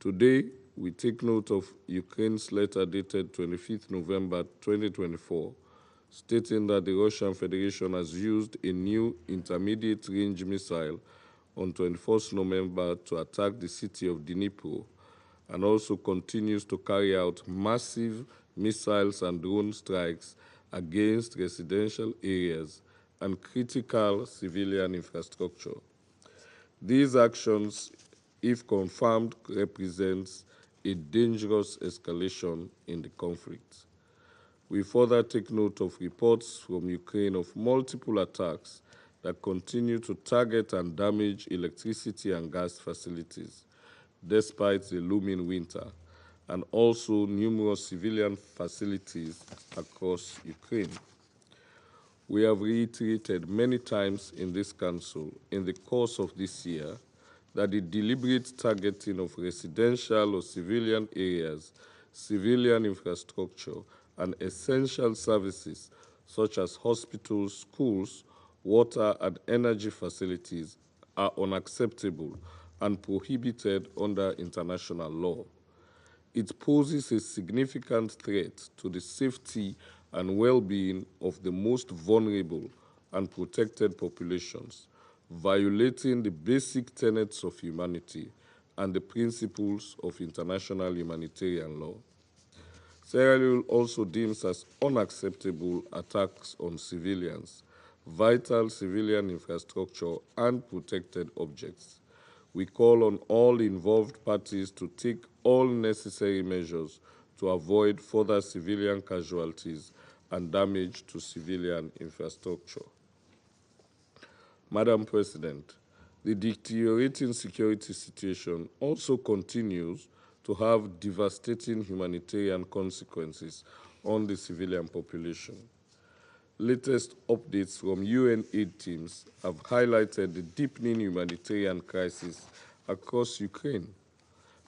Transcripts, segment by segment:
Today, we take note of Ukraine's letter dated 25th November 2024, stating that the Russian Federation has used a new intermediate-range missile on 21st November to attack the city of Dnipro, and also continues to carry out massive missiles and drone strikes against residential areas and critical civilian infrastructure. These actions, if confirmed, represents a dangerous escalation in the conflict. We further take note of reports from Ukraine of multiple attacks that continue to target and damage electricity and gas facilities, despite the looming winter, and also numerous civilian facilities across Ukraine. We have reiterated many times in this Council in the course of this year that the deliberate targeting of residential or civilian areas, civilian infrastructure, and essential services such as hospitals, schools, water, and energy facilities are unacceptable and prohibited under international law. It poses a significant threat to the safety and well-being of the most vulnerable and protected populations, violating the basic tenets of humanity and the principles of international humanitarian law. Sierra Leone also deems as unacceptable attacks on civilians, vital civilian infrastructure, and protected objects. We call on all involved parties to take all necessary measures to avoid further civilian casualties and damage to civilian infrastructure. Madam President, the deteriorating security situation also continues to have devastating humanitarian consequences on the civilian population. Latest updates from UN aid teams have highlighted the deepening humanitarian crisis across Ukraine,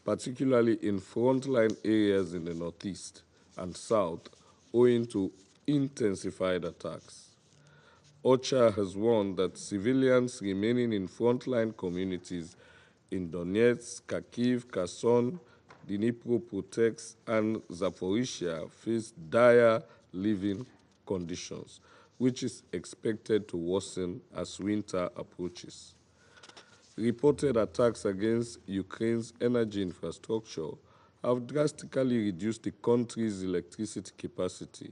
particularly in frontline areas in the northeast and south, owing to intensified attacks. OCHA has warned that civilians remaining in frontline communities in Donetsk, Kharkiv, Kherson, Dnipropetrovsk, and Zaporizhia face dire living conditions, which is expected to worsen as winter approaches. Reported attacks against Ukraine's energy infrastructure have drastically reduced the country's electricity capacity,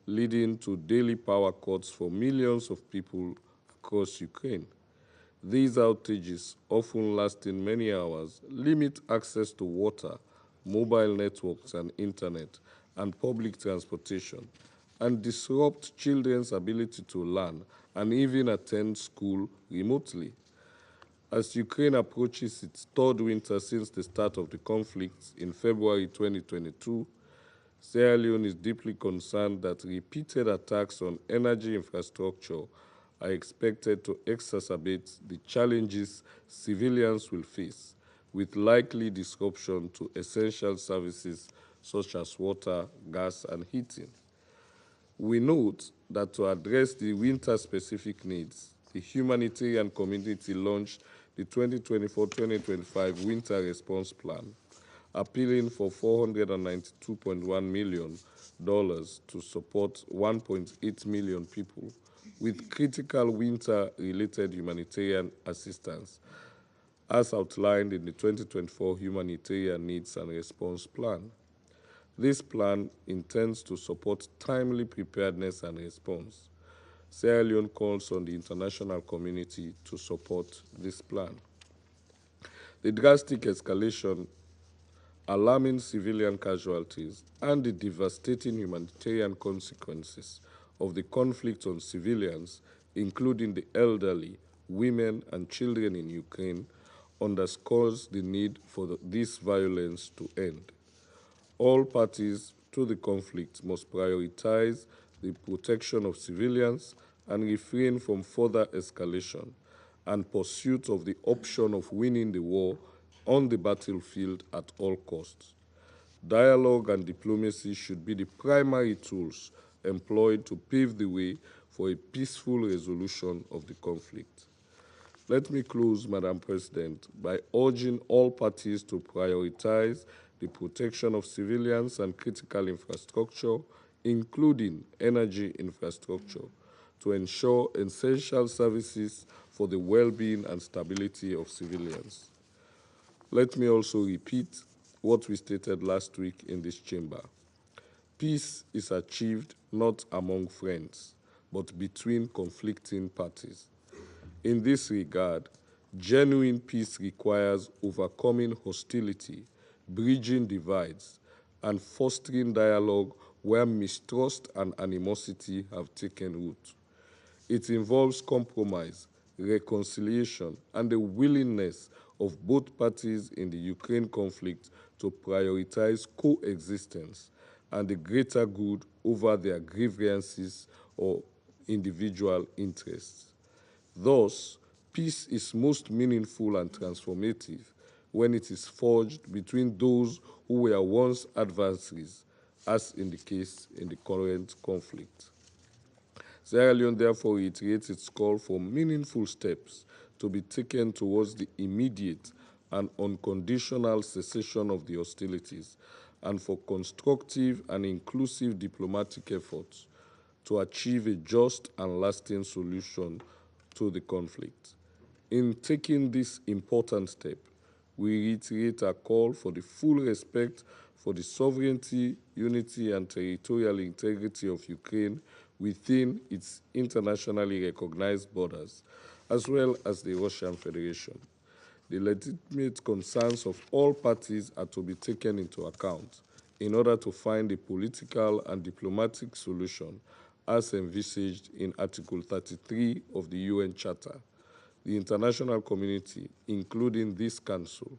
leading to daily power cuts for millions of people across Ukraine. These outages, often lasting many hours, limit access to water, mobile networks and internet, and public transportation, and disrupt children's ability to learn and even attend school remotely. As Ukraine approaches its third winter since the start of the conflict in February 2022, Sierra Leone is deeply concerned that repeated attacks on energy infrastructure are expected to exacerbate the challenges civilians will face, with likely disruption to essential services such as water, gas, and heating. We note that to address the winter-specific needs, the humanitarian community launched the 2024-2025 Winter Response Plan, appealing for $492.1 million to support 1.8 million people with critical winter-related humanitarian assistance, as outlined in the 2024 Humanitarian Needs and Response Plan. This plan intends to support timely preparedness and response. Sierra Leone calls on the international community to support this plan. The drastic escalation, alarming civilian casualties, and the devastating humanitarian consequences of the conflict on civilians, including the elderly, women, and children in Ukraine, underscores the need for this violence to end. All parties to the conflict must prioritize the protection of civilians and refrain from further escalation and pursuit of the option of winning the war on the battlefield at all costs. Dialogue and diplomacy should be the primary tools employed to pave the way for a peaceful resolution of the conflict. Let me close, Madam President, by urging all parties to prioritize the protection of civilians and critical infrastructure, including energy infrastructure, to ensure essential services for the well-being and stability of civilians. Let me also repeat what we stated last week in this chamber. Peace is achieved not among friends, but between conflicting parties. In this regard, genuine peace requires overcoming hostility, bridging divides, and fostering dialogue where mistrust and animosity have taken root. It involves compromise, reconciliation, and the willingness of both parties in the Ukraine conflict to prioritize coexistence and the greater good over their grievances or individual interests. Thus, peace is most meaningful and transformative when it is forged between those who were once adversaries, as in the case in the current conflict. Sierra Leone therefore reiterates its call for meaningful steps to be taken towards the immediate and unconditional cessation of the hostilities and for constructive and inclusive diplomatic efforts to achieve a just and lasting solution to the conflict. In taking this important step, we reiterate our call for the full respect for the sovereignty, unity, and territorial integrity of Ukraine within its internationally recognized borders, as well as the Russian Federation. The legitimate concerns of all parties are to be taken into account in order to find a political and diplomatic solution as envisaged in Article 33 of the UN Charter. The international community, including this Council,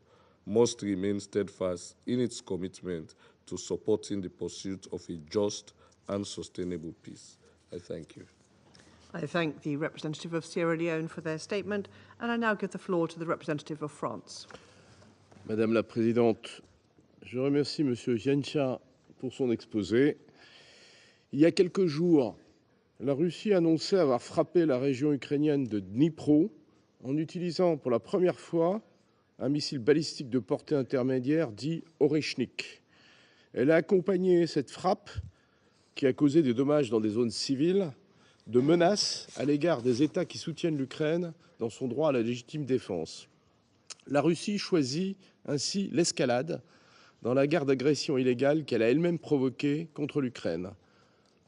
must remain steadfast in its commitment to supporting the pursuit of a just and sustainable peace. I thank you. I thank the representative of Sierra Leone for their statement, and I now give the floor to the representative of France. Madame la Présidente, je remercie Monsieur Janša pour son exposé. Il y a quelques jours, la Russie annonçait avoir frappé la région ukrainienne de Dnipro en utilisant pour la première fois un missile balistique de portée intermédiaire dit Oreshnik. Elle a accompagné cette frappe, qui a causé des dommages dans des zones civiles, de menaces à l'égard des États qui soutiennent l'Ukraine dans son droit à la légitime défense. La Russie choisit ainsi l'escalade dans la guerre d'agression illégale qu'elle a elle-même provoquée contre l'Ukraine.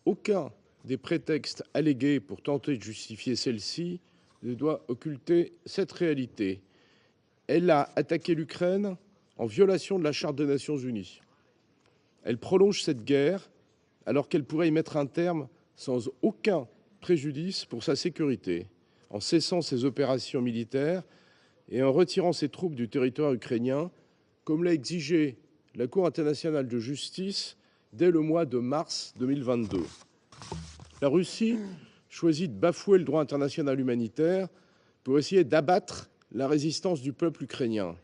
Aucun des prétextes allégués pour tenter de justifier celle-ci ne doit occulter cette réalité. Elle a attaqué l'Ukraine en violation de la Charte des Nations Unies. Elle prolonge cette guerre alors qu'elle pourrait y mettre un terme sans aucun préjudice pour sa sécurité, en cessant ses opérations militaires et en retirant ses troupes du territoire ukrainien, comme l'a exigé la Cour internationale de justice dès le mois de mars 2022. La Russie choisit de bafouer le droit international humanitaire pour essayer d'abattre la résistance du peuple ukrainien.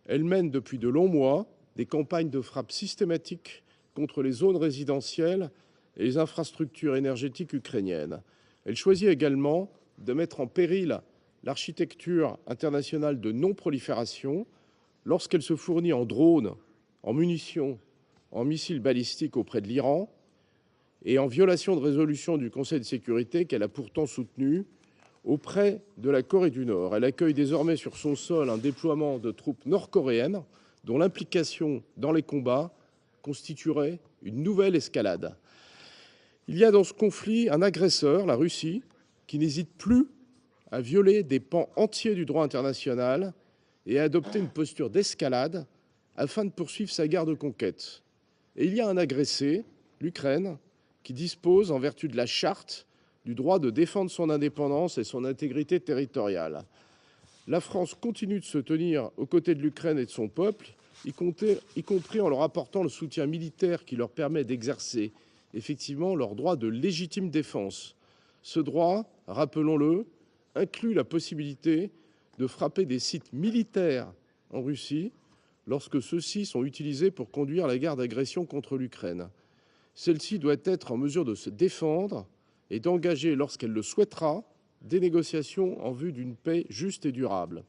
Elle mène depuis de longs mois des campagnes de frappe systématiques contre les zones résidentielles et les infrastructures énergétiques ukrainiennes. Elle choisit également de mettre en péril l'architecture internationale de non-prolifération lorsqu'elle se fournit en drones, en munitions, en missiles balistiques auprès de l'Iran et en violation de résolutions du Conseil de sécurité qu'elle a pourtant soutenues auprès de la Corée du Nord. Elle accueille désormais sur son sol un déploiement de troupes nord-coréennes dont l'implication dans les combats constituerait une nouvelle escalade. Il y a dans ce conflit un agresseur, la Russie, qui n'hésite plus à violer des pans entiers du droit international et à adopter une posture d'escalade afin de poursuivre sa guerre de conquête. Et il y a un agressé, l'Ukraine, qui dispose, en vertu de la charte, du droit de défendre son indépendance et son intégrité territoriale. La France continue de se tenir aux côtés de l'Ukraine et de son peuple, y compris en leur apportant le soutien militaire qui leur permet d'exercer effectivement leur droit de légitime défense. Ce droit, rappelons-le, inclut la possibilité de frapper des sites militaires en Russie lorsque ceux-ci sont utilisés pour conduire la guerre d'agression contre l'Ukraine. Celle-ci doit être en mesure de se défendre et d'engager, lorsqu'elle le souhaitera, des négociations en vue d'une paix juste et durable.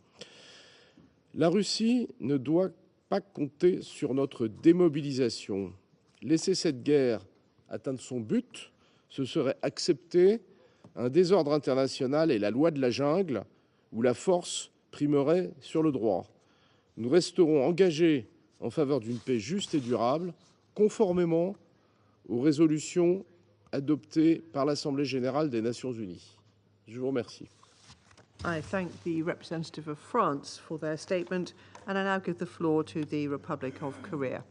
La Russie ne doit pas compter sur notre démobilisation. Laisser cette guerre atteindre son but, ce serait accepter un désordre international et la loi de la jungle où la force primerait sur le droit. Nous resterons engagés en faveur d'une paix juste et durable, conformément aux résolutions adoptées par l'Assemblée générale des Nations unies. Je vous remercie. I thank the representative of France for their statement, and I now give the floor to the Republic of Korea.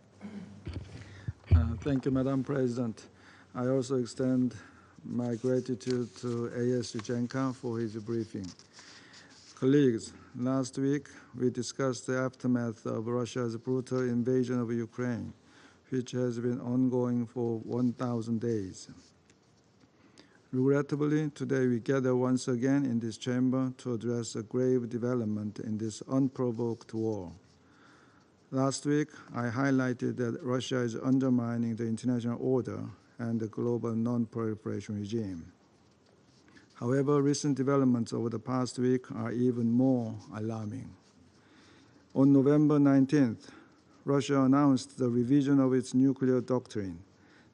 Thank you, Madam President. I also extend my gratitude to A.S. Yuchenko for his briefing. Colleagues, last week we discussed the aftermath of Russia's brutal invasion of Ukraine, which has been ongoing for 1,000 days. Regrettably, today we gather once again in this chamber to address a grave development in this unprovoked war. Last week, I highlighted that Russia is undermining the international order and the global non-proliferation regime. However, recent developments over the past week are even more alarming. On November 19th, Russia announced the revision of its nuclear doctrine.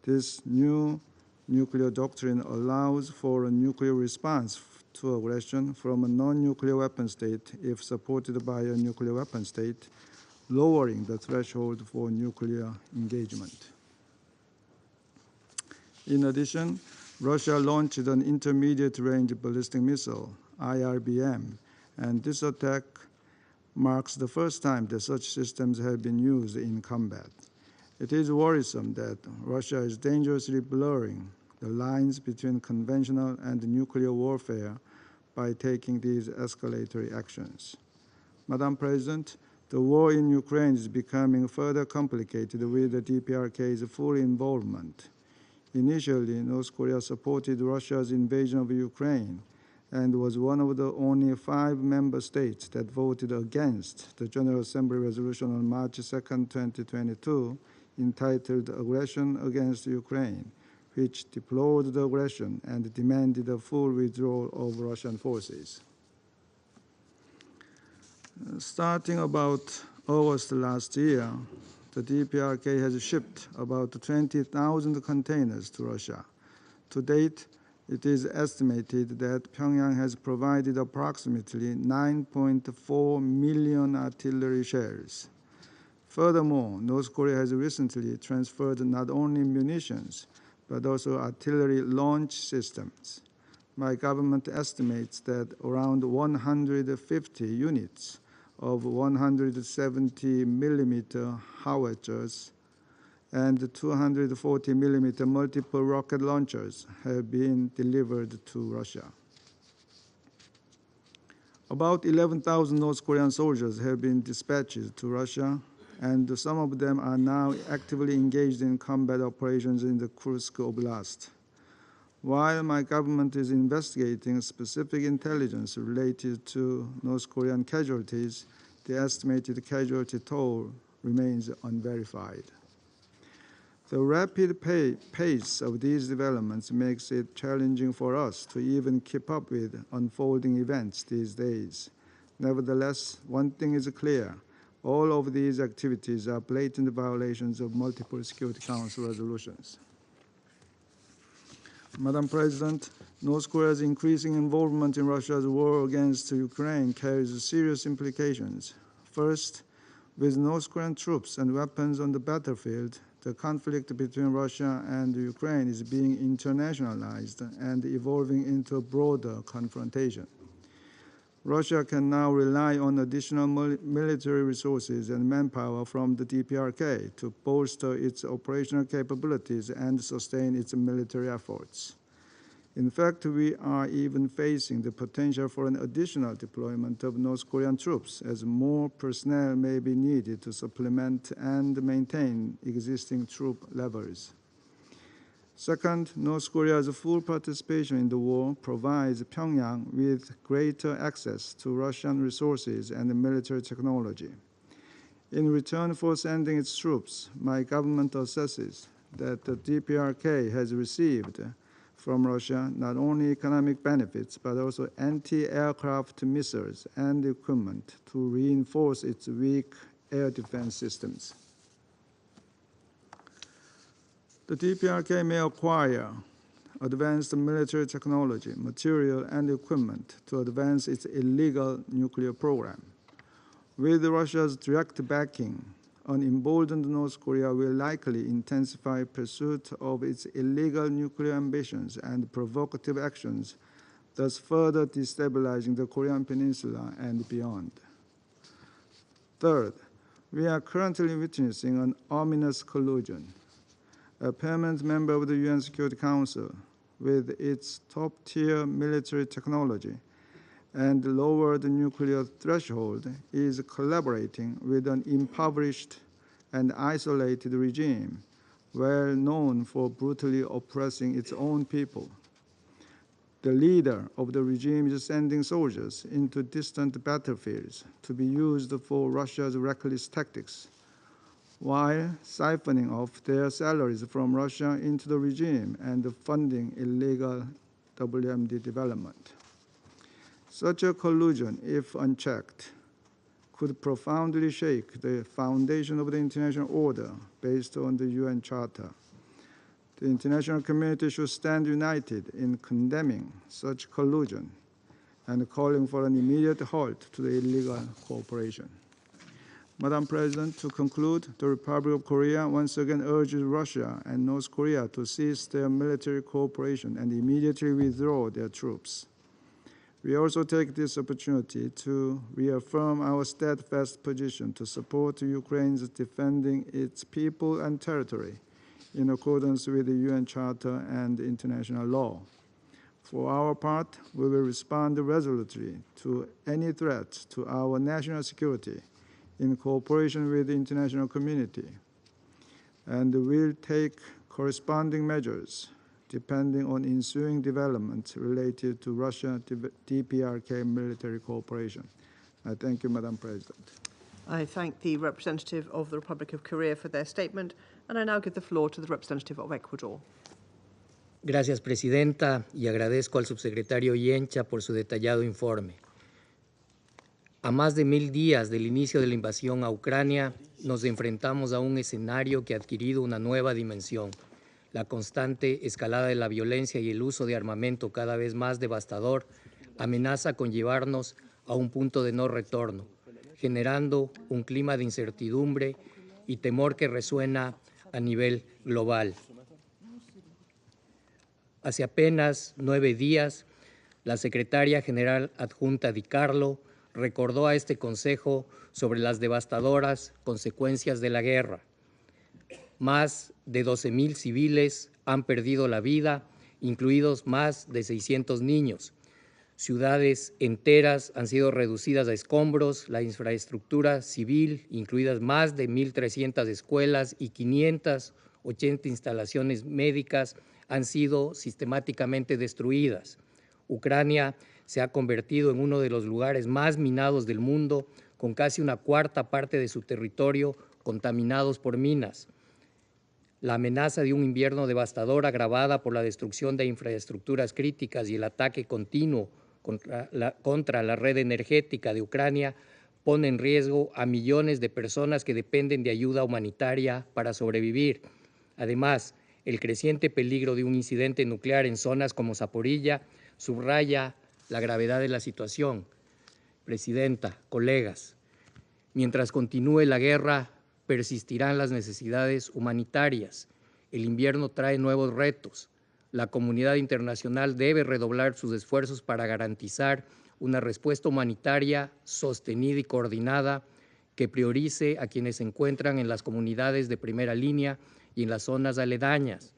This new nuclear doctrine allows for a nuclear response to aggression from a non-nuclear weapon state if supported by a nuclear weapon state, lowering the threshold for nuclear engagement. In addition, Russia launched an intermediate-range ballistic missile, IRBM, and this attack marks the first time that such systems have been used in combat. It is worrisome that Russia is dangerously blurring the lines between conventional and nuclear warfare by taking these escalatory actions. Madam President, the war in Ukraine is becoming further complicated with the DPRK's full involvement. Initially, North Korea supported Russia's invasion of Ukraine and was one of the only 5 member states that voted against the General Assembly resolution on March 2, 2022, entitled Aggression Against Ukraine, which deplored the aggression and demanded a full withdrawal of Russian forces. Starting about August last year, the DPRK has shipped about 20,000 containers to Russia. To date, it is estimated that Pyongyang has provided approximately 9.4 million artillery shells. Furthermore, North Korea has recently transferred not only munitions, but also artillery launch systems. My government estimates that around 150 units of 170 millimeter howitzers and 240 millimeter multiple rocket launchers have been delivered to Russia. About 11,000 North Korean soldiers have been dispatched to Russia, and some of them are now actively engaged in combat operations in the Kursk Oblast. While my government is investigating specific intelligence related to North Korean casualties, the estimated casualty toll remains unverified. The rapid pace of these developments makes it challenging for us to even keep up with unfolding events these days. Nevertheless, one thing is clear. All of these activities are blatant violations of multiple Security Council resolutions. Madam President, North Korea's increasing involvement in Russia's war against Ukraine carries serious implications. First, with North Korean troops and weapons on the battlefield, the conflict between Russia and Ukraine is being internationalized and evolving into a broader confrontation. Russia can now rely on additional military resources and manpower from the DPRK to bolster its operational capabilities and sustain its military efforts. In fact, we are even facing the potential for an additional deployment of North Korean troops, as more personnel may be needed to supplement and maintain existing troop levels. Second, North Korea's full participation in the war provides Pyongyang with greater access to Russian resources and military technology. In return for sending its troops, my government assesses that the DPRK has received from Russia not only economic benefits, but also anti-aircraft missiles and equipment to reinforce its weak air defense systems. The DPRK may acquire advanced military technology, material, and equipment to advance its illegal nuclear program. With Russia's direct backing, an emboldened North Korea will likely intensify pursuit of its illegal nuclear ambitions and provocative actions, thus further destabilizing the Korean Peninsula and beyond. Third, we are currently witnessing an ominous collusion. A permanent member of the UN Security Council, with its top-tier military technology and lowered nuclear threshold, is collaborating with an impoverished and isolated regime, well known for brutally oppressing its own people. The leader of the regime is sending soldiers into distant battlefields to be used for Russia's reckless tactics, while siphoning off their salaries from Russia into the regime and funding illegal WMD development. Such a collusion, if unchecked, could profoundly shake the foundation of the international order based on the UN Charter. The international community should stand united in condemning such collusion and calling for an immediate halt to the illegal cooperation. Madam President, to conclude, the Republic of Korea once again urges Russia and North Korea to cease their military cooperation and immediately withdraw their troops. We also take this opportunity to reaffirm our steadfast position to support Ukraine's defending its people and territory in accordance with the UN Charter and international law. For our part, we will respond resolutely to any threat to our national security in cooperation with the international community, and will take corresponding measures depending on ensuing developments related to Russia-DPRK military cooperation. I thank you, Madam President. I thank the representative of the Republic of Korea for their statement, and I now give the floor to the representative of Ecuador. Gracias, Presidenta, y agradezco al subsecretario Yencha por su detallado informe. A más de 1000 días del inicio de la invasión a Ucrania, nos enfrentamos a un escenario que ha adquirido una nueva dimensión: la constante escalada de la violencia y el uso de armamento cada vez más devastador amenaza con llevarnos a un punto de no retorno, generando un clima de incertidumbre y temor que resuena a nivel global. Hace apenas 9 días, la secretaria general adjunta Di Carlo recordó a este Consejo sobre las devastadoras consecuencias de la guerra. Más de 12,000 civiles han perdido la vida, incluidos más de 600 niños. Ciudades enteras han sido reducidas a escombros, la infraestructura civil, incluidas más de 1,300 escuelas y 580 instalaciones médicas, han sido sistemáticamente destruidas. Ucrania se ha convertido en uno de los lugares más minados del mundo, con casi una cuarta parte de su territorio contaminados por minas. La amenaza de un invierno devastador agravada por la destrucción de infraestructuras críticas y el ataque continuo contra la red energética de Ucrania pone en riesgo a millones de personas que dependen de ayuda humanitaria para sobrevivir. Además, el creciente peligro de un incidente nuclear en zonas como Zaporilla subraya la gravedad de la situación. Presidenta, colegas, mientras continúe la guerra, persistirán las necesidades humanitarias. El invierno trae nuevos retos. La comunidad internacional debe redoblar sus esfuerzos para garantizar una respuesta humanitaria sostenida y coordinada que priorice a quienes se encuentran en las comunidades de primera línea y en las zonas aledañas.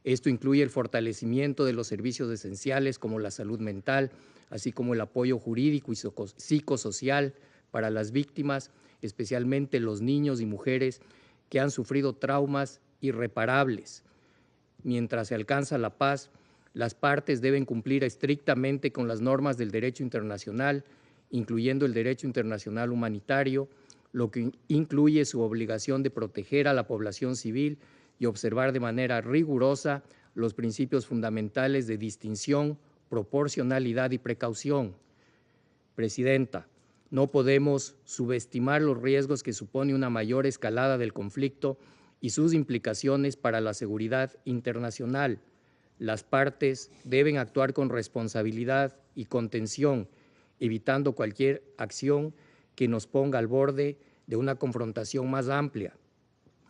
Esto incluye el fortalecimiento de los servicios esenciales como la salud mental, así como el apoyo jurídico y psicosocial para las víctimas, especialmente los niños y mujeres que han sufrido traumas irreparables. Mientras se alcanza la paz, las partes deben cumplir estrictamente con las normas del derecho internacional, incluyendo el derecho internacional humanitario, lo que incluye su obligación de proteger a la población civil y observar de manera rigurosa los principios fundamentales de distinción, proporcionalidad y precaución. Presidenta, no podemos subestimar los riesgos que supone una mayor escalada del conflicto y sus implicaciones para la seguridad internacional. Las partes deben actuar con responsabilidad y contención, evitando cualquier acción que nos ponga al borde de una confrontación más amplia.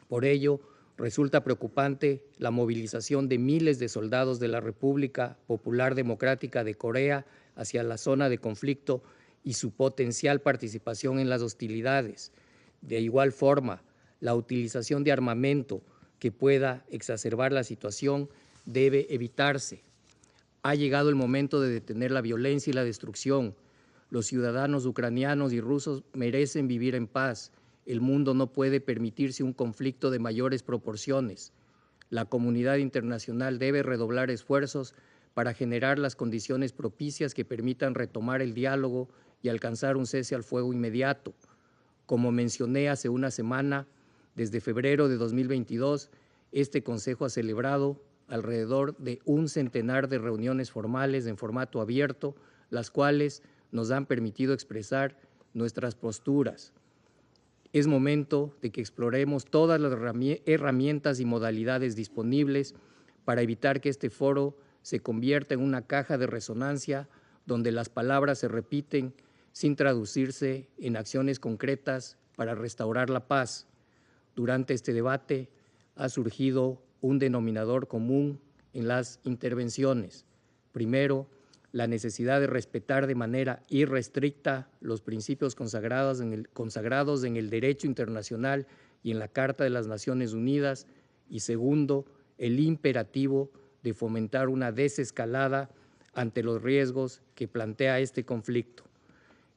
Por ello, resulta preocupante la movilización de miles de soldados de la República Popular Democrática de Corea hacia la zona de conflicto y su potencial participación en las hostilidades. De igual forma, la utilización de armamento que pueda exacerbar la situación debe evitarse. Ha llegado el momento de detener la violencia y la destrucción. Los ciudadanos ucranianos y rusos merecen vivir en paz. El mundo no puede permitirse un conflicto de mayores proporciones. La comunidad internacional debe redoblar esfuerzos para generar las condiciones propicias que permitan retomar el diálogo y alcanzar un cese al fuego inmediato. Como mencioné hace una semana, desde febrero de 2022, este Consejo ha celebrado alrededor de un centenar de reuniones formales en formato abierto, las cuales nos han permitido expresar nuestras posturas. Es momento de que exploremos todas las herramientas y modalidades disponibles para evitar que este foro se convierta en una caja de resonancia donde las palabras se repiten sin traducirse en acciones concretas para restaurar la paz. Durante este debate ha surgido un denominador común en las intervenciones. Primero, la necesidad de respetar de manera irrestricta los principios consagrados en el derecho internacional y en la Carta de las Naciones Unidas. Y segundo, el imperativo de fomentar una desescalada ante los riesgos que plantea este conflicto.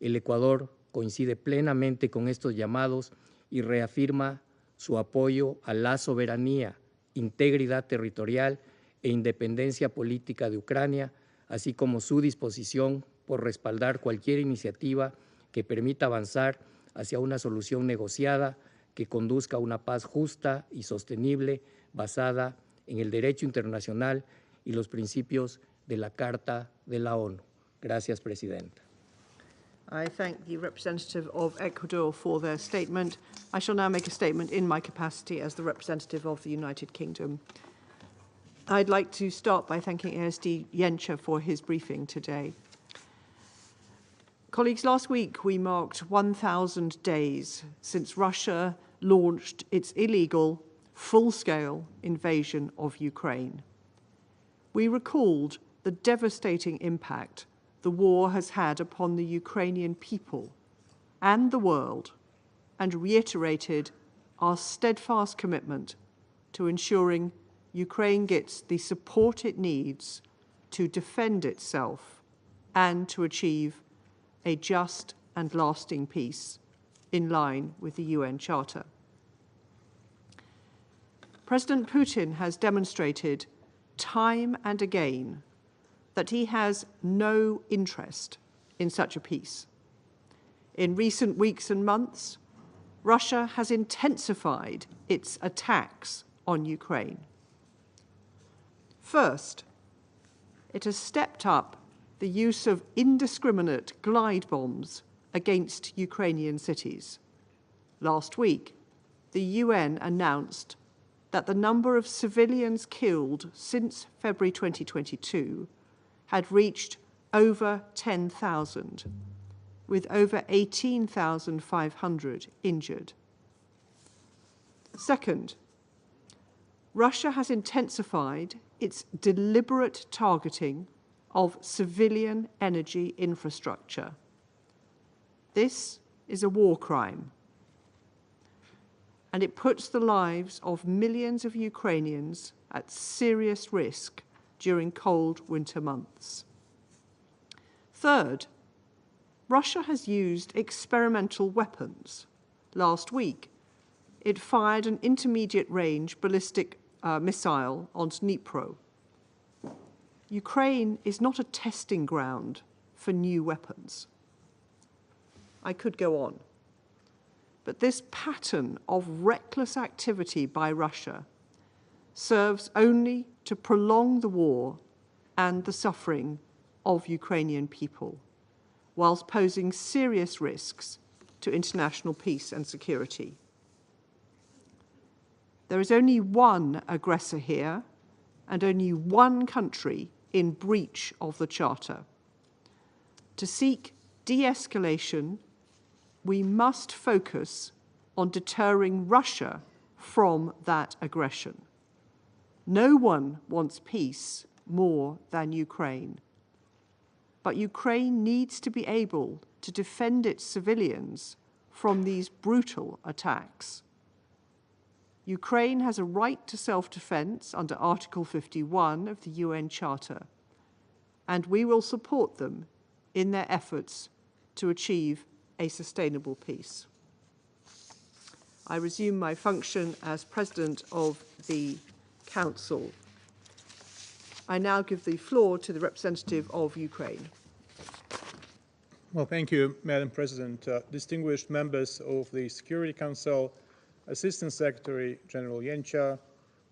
El Ecuador coincide plenamente con estos llamados y reafirma su apoyo a la soberanía, integridad territorial e independencia política de Ucrania, así como su disposición por respaldar cualquier iniciativa que permita avanzar hacia una solución negociada que conduzca a una paz justa y sostenible basada en el derecho internacional y los principios de la Carta de la ONU. Gracias, Presidenta. I thank the representative of Ecuador for their statement. I shall now make a statement in my capacity as the representative of the United Kingdom. I'd like to start by thanking ASD Yencha for his briefing today. Colleagues, last week we marked 1,000 days since Russia launched its illegal, full-scale invasion of Ukraine. We recalled the devastating impact the war has had upon the Ukrainian people and the world, and reiterated our steadfast commitment to ensuring Ukraine gets the support it needs to defend itself and to achieve a just and lasting peace in line with the UN Charter. President Putin has demonstrated time and again that he has no interest in such a peace. In recent weeks and months, Russia has intensified its attacks on Ukraine. First, it has stepped up the use of indiscriminate glide bombs against Ukrainian cities. Last week, the UN announced that the number of civilians killed since February 2022 had reached over 10,000, with over 18,500 injured. Second, Russia has intensified its deliberate targeting of civilian energy infrastructure. This is a war crime, and it puts the lives of millions of Ukrainians at serious risk during cold winter months. Third, Russia has used experimental weapons. Last week, it fired an intermediate-range ballistic missile on Dnipro. Ukraine is not a testing ground for new weapons. I could go on, but this pattern of reckless activity by Russia serves only to prolong the war and the suffering of Ukrainian people, whilst posing serious risks to international peace and security. There is only one aggressor here and only one country in breach of the Charter. To seek de-escalation, we must focus on deterring Russia from that aggression. No one wants peace more than Ukraine. But Ukraine needs to be able to defend its civilians from these brutal attacks. Ukraine has a right to self-defense under Article 51 of the UN Charter, and we will support them in their efforts to achieve a sustainable peace. I resume my function as President of the Council. I now give the floor to the representative of Ukraine. Well, thank you, Madam President. Distinguished members of the Security Council, Assistant Secretary General Yencha,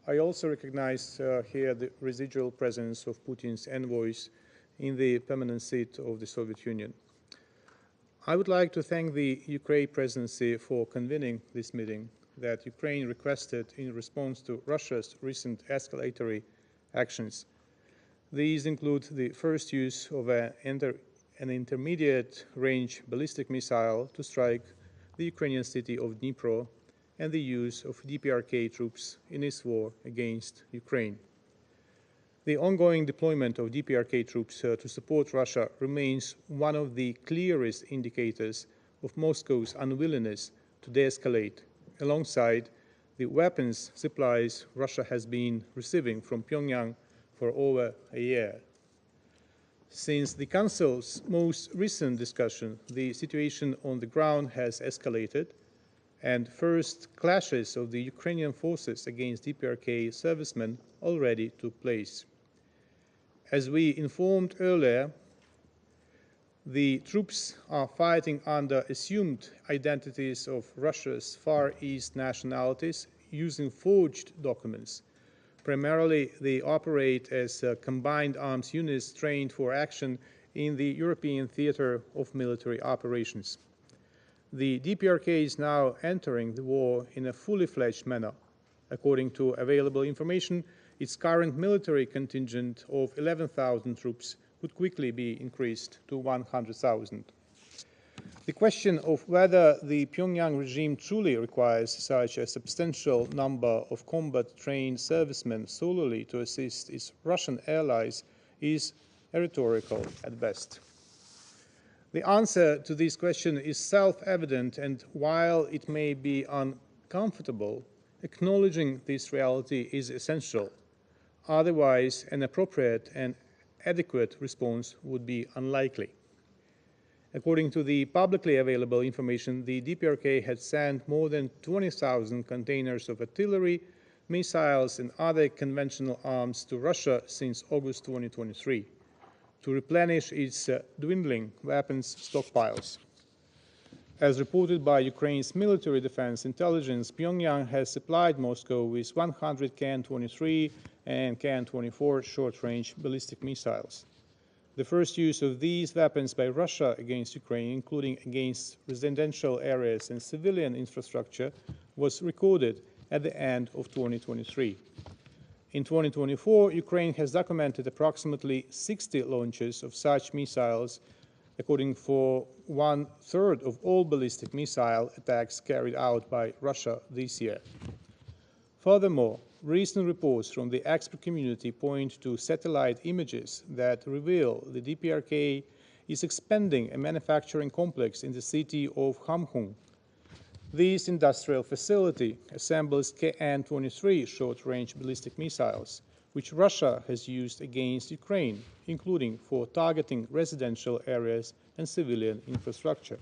I also recognize here the residual presence of Putin's envoys in the permanent seat of the Soviet Union. I would like to thank the Ukraine presidency for convening this meeting that Ukraine requested in response to Russia's recent escalatory actions. These include the first use of an intermediate-range ballistic missile to strike the Ukrainian city of Dnipro and the use of DPRK troops in its war against Ukraine. The ongoing deployment of DPRK troops to support Russia remains one of the clearest indicators of Moscow's unwillingness to de-escalate, alongside the weapons supplies Russia has been receiving from Pyongyang for over a year. Since the Council's most recent discussion, the situation on the ground has escalated, and first clashes of the Ukrainian forces against DPRK servicemen already took place. As we informed earlier, the troops are fighting under assumed identities of Russia's Far East nationalities using forged documents. Primarily, they operate as combined arms units trained for action in the European theater of military operations. The DPRK is now entering the war in a fully fledged manner. According to available information, its current military contingent of 11,000 troops could quickly be increased to 100,000. The question of whether the Pyongyang regime truly requires such a substantial number of combat-trained servicemen solely to assist its Russian allies is rhetorical at best. The answer to this question is self-evident, and while it may be uncomfortable, acknowledging this reality is essential. Otherwise, an appropriate and adequate response would be unlikely. According to the publicly available information, the DPRK had sent more than 20,000 containers of artillery, missiles, and other conventional arms to Russia since August 2023 to replenish its dwindling weapons stockpiles. As reported by Ukraine's military defense intelligence, Pyongyang has supplied Moscow with 100 Kan-23 and Kan-24 short-range ballistic missiles. The first use of these weapons by Russia against Ukraine, including against residential areas and civilian infrastructure, was recorded at the end of 2023. In 2024, Ukraine has documented approximately 60 launches of such missiles, according for 1/3 of all ballistic missile attacks carried out by Russia this year. Furthermore, recent reports from the expert community point to satellite images that reveal the DPRK is expanding a manufacturing complex in the city of Khamkung. This industrial facility assembles Kan-23 short-range ballistic missiles, which Russia has used against Ukraine, including for targeting residential areas and civilian infrastructure.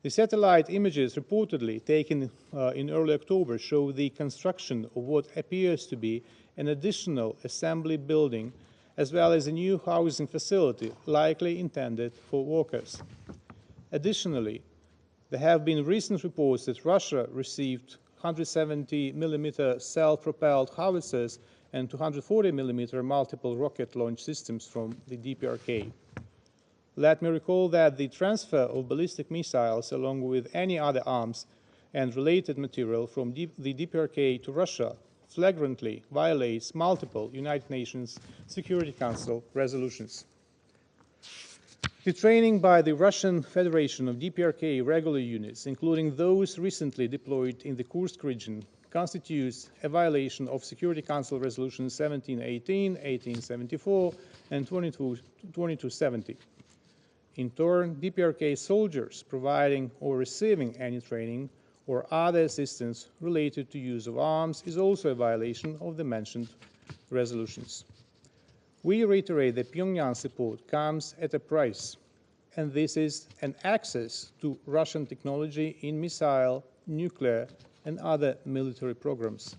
The satellite images reportedly taken in early October show the construction of what appears to be an additional assembly building, as well as a new housing facility likely intended for workers. Additionally, there have been recent reports that Russia received 170mm self-propelled howitzers and 240mm multiple rocket launch systems from the DPRK. Let me recall that the transfer of ballistic missiles, along with any other arms and related material from the DPRK to Russia, flagrantly violates multiple United Nations Security Council resolutions. The training by the Russian Federation of DPRK regular units, including those recently deployed in the Kursk region, constitutes a violation of Security Council Resolutions 1718, 1874, and 2270. In turn, DPRK soldiers providing or receiving any training or other assistance related to use of arms is also a violation of the mentioned resolutions. We reiterate that Pyongyang's support comes at a price, and this is an access to Russian technology in missile, nuclear, and other military programs.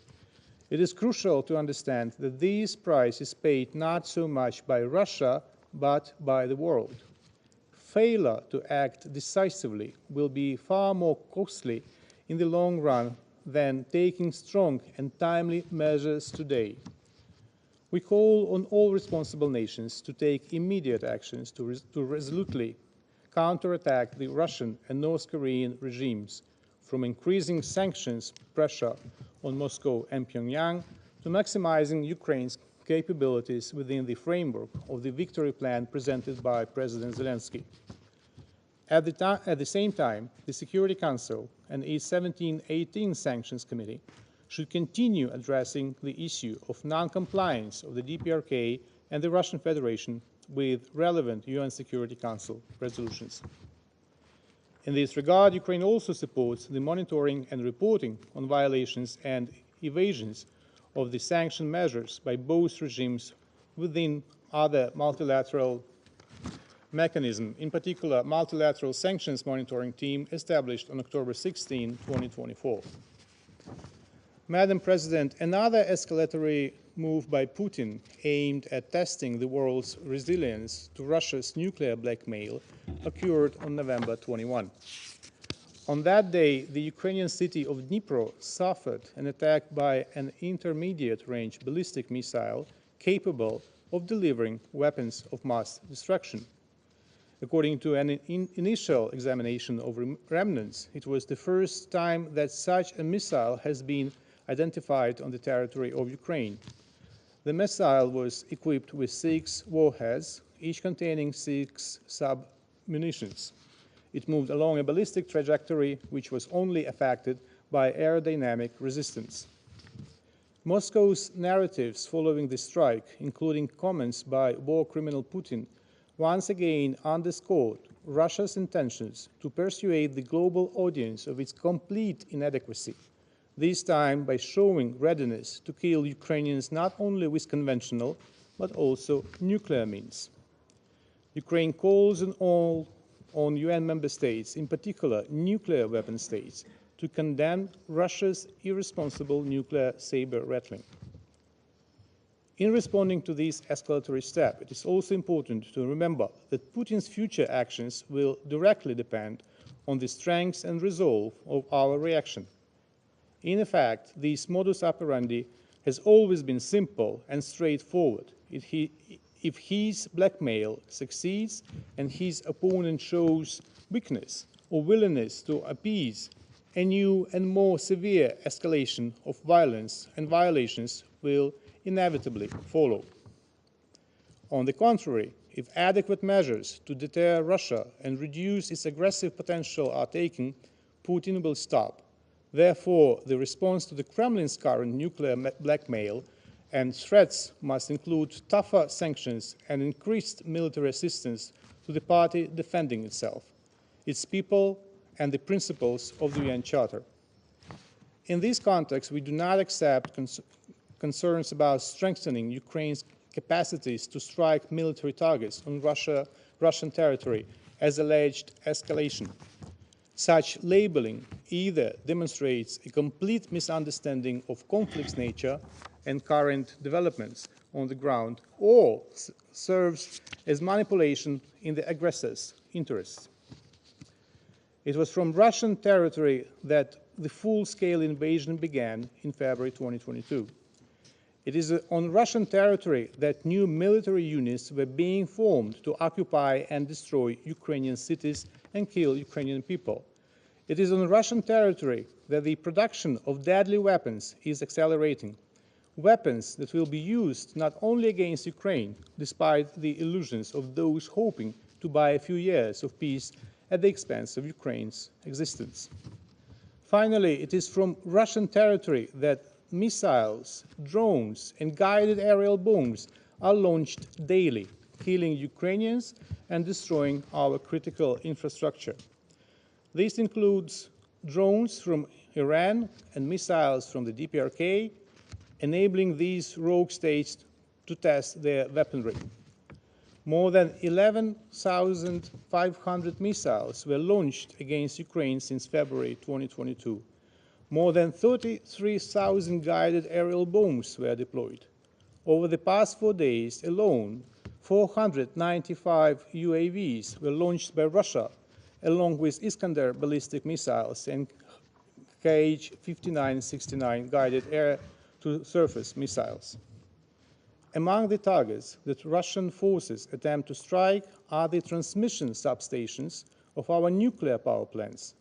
It is crucial to understand that this price is paid not so much by Russia, but by the world. Failure to act decisively will be far more costly in the long run than taking strong and timely measures today. We call on all responsible nations to take immediate actions to resolutely counterattack the Russian and North Korean regimes, from increasing sanctions pressure on Moscow and Pyongyang to maximizing Ukraine's capabilities within the framework of the victory plan presented by President Zelensky. At the same time, the Security Council and its 1718 Sanctions Committee should continue addressing the issue of non-compliance of the DPRK and the Russian Federation with relevant UN Security Council resolutions. In this regard, Ukraine also supports the monitoring and reporting on violations and evasions of the sanction measures by both regimes within other multilateral mechanisms, in particular, multilateral sanctions monitoring team established on October 16, 2024. Madam President, another escalatory move by Putin aimed at testing the world's resilience to Russia's nuclear blackmail occurred on November 21. On that day, the Ukrainian city of Dnipro suffered an attack by an intermediate-range ballistic missile capable of delivering weapons of mass destruction. According to an initial examination of remnants, it was the first time that such a missile has been identified on the territory of Ukraine. The missile was equipped with 6 warheads, each containing 6 sub-munitions. It moved along a ballistic trajectory which was only affected by aerodynamic resistance. Moscow's narratives following the strike, including comments by war criminal Putin, once again underscored Russia's intentions to persuade the global audience of its complete inadequacy, this time by showing readiness to kill Ukrainians not only with conventional, but also nuclear means. Ukraine calls on UN member states, in particular nuclear weapon states, to condemn Russia's irresponsible nuclear saber-rattling. In responding to this escalatory step, it is also important to remember that Putin's future actions will directly depend on the strength and resolve of our reaction. In effect, this modus operandi has always been simple and straightforward. If his blackmail succeeds and his opponent shows weakness or willingness to appease, a new and more severe escalation of violence and violations will inevitably follow. On the contrary, if adequate measures to deter Russia and reduce its aggressive potential are taken, Putin will stop. Therefore, the response to the Kremlin's current nuclear blackmail and threats must include tougher sanctions and increased military assistance to the party defending itself, its people, and the principles of the UN Charter. In this context, we do not accept concerns about strengthening Ukraine's capacities to strike military targets on Russian territory as alleged escalation. Such labeling either demonstrates a complete misunderstanding of conflict's nature and current developments on the ground, or serves as manipulation in the aggressor's interests. It was from Russian territory that the full-scale invasion began in February 2022. It is on Russian territory that new military units were being formed to occupy and destroy Ukrainian cities and kill Ukrainian people. It is on Russian territory that the production of deadly weapons is accelerating. Weapons that will be used not only against Ukraine, despite the illusions of those hoping to buy a few years of peace at the expense of Ukraine's existence. Finally, it is from Russian territory that missiles, drones, and guided aerial bombs are launched daily, killing Ukrainians and destroying our critical infrastructure. This includes drones from Iran and missiles from the DPRK, enabling these rogue states to test their weaponry. More than 11,500 missiles were launched against Ukraine since February 2022. More than 33,000 guided aerial bombs were deployed. Over the past 4 days alone, 495 UAVs were launched by Russia, along with Iskander ballistic missiles and Kh-5969 guided air-to-surface missiles. Among the targets that Russian forces attempt to strike are the transmission substations of our nuclear power plants.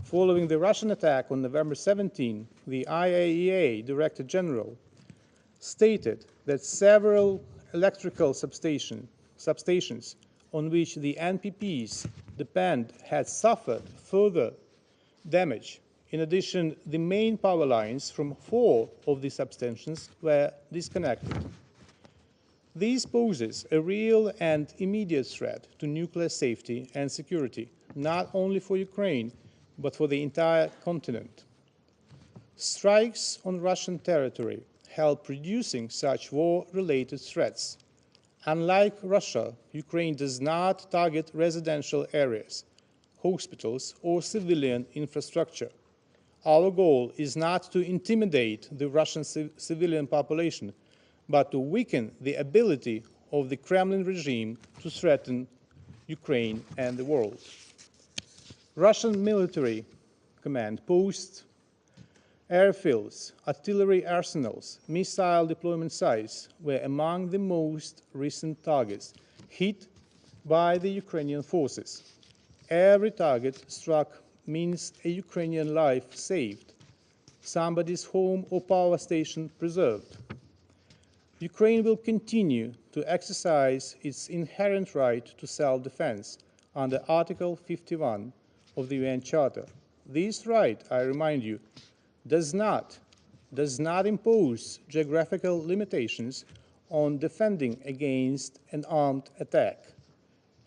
Following the Russian attack on November 17, the IAEA Director General stated that several electrical substations on which the NPPs depend had suffered further damage. In addition, the main power lines from 4 of the substations were disconnected. This poses a real and immediate threat to nuclear safety and security, not only for Ukraine, but for the entire continent. Strikes on Russian territory help reducing such war-related threats. Unlike Russia, Ukraine does not target residential areas, hospitals, or civilian infrastructure. Our goal is not to intimidate the Russian civilian population, but to weaken the ability of the Kremlin regime to threaten Ukraine and the world. Russian military command posts, airfields, artillery arsenals, missile deployment sites were among the most recent targets hit by the Ukrainian forces. Every target struck means a Ukrainian life saved, somebody's home or power station preserved. Ukraine will continue to exercise its inherent right to self-defense under Article 51 of the UN Charter. This right, I remind you, does not impose geographical limitations on defending against an armed attack.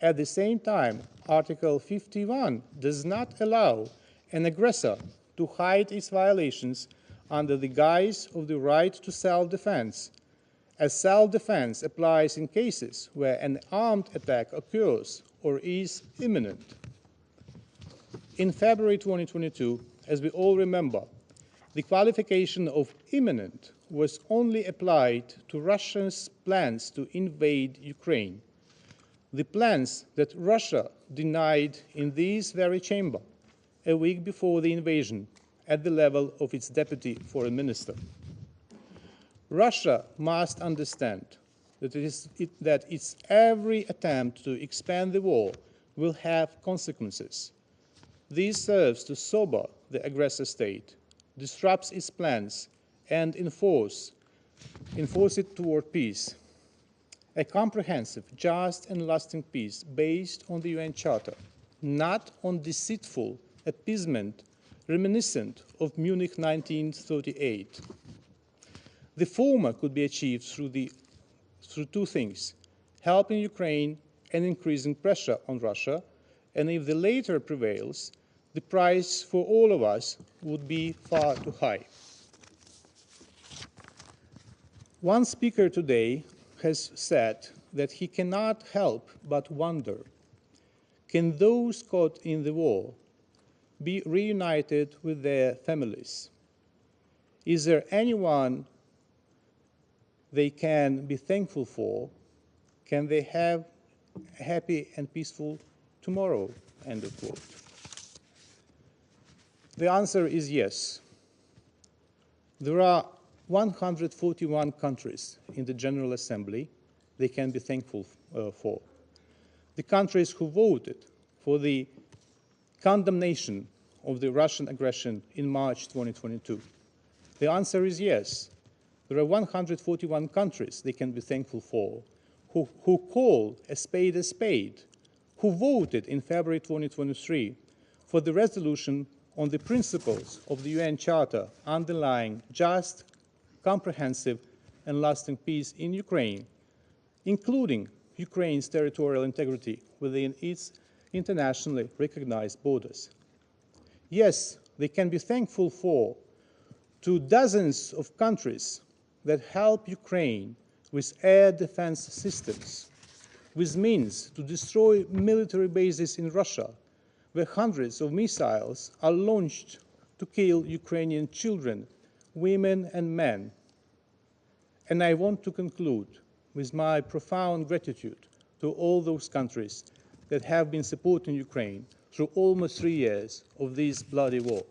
At the same time, Article 51 does not allow an aggressor to hide its violations under the guise of the right to self-defense, as self-defense applies in cases where an armed attack occurs or is imminent. In February 2022, as we all remember, the qualification of imminent was only applied to Russia's plans to invade Ukraine. The plans that Russia denied in this very chamber a week before the invasion at the level of its deputy foreign minister. Russia must understand that its every attempt to expand the war will have consequences. This serves to sober the aggressor state, disrupts its plans, and enforce it toward peace. A comprehensive, just, and lasting peace based on the UN Charter, not on deceitful appeasement reminiscent of Munich 1938. The former could be achieved through 2 things: helping Ukraine and increasing pressure on Russia, and if the latter prevails, the price for all of us would be far too high. One speaker today has said that he cannot help but wonder, can those caught in the war be reunited with their families? Is there anyone they can be thankful for? Can they have a happy and peaceful tomorrow? End of quote. The answer is yes. There are 141 countries in the General Assembly they can be thankful for. The countries who voted for the condemnation of the Russian aggression in March 2022. The answer is yes. There are 141 countries they can be thankful for who call a spade, who voted in February 2023 for the resolution on the principles of the UN Charter underlying just, comprehensive, and lasting peace in Ukraine, including Ukraine's territorial integrity within its internationally recognized borders. Yes, they can be thankful for to dozens of countries that help Ukraine with air defense systems, with means to destroy military bases in Russia, where hundreds of missiles are launched to kill Ukrainian children, women, and men. And I want to conclude with my profound gratitude to all those countries that have been supporting Ukraine through almost 3 years of this bloody war.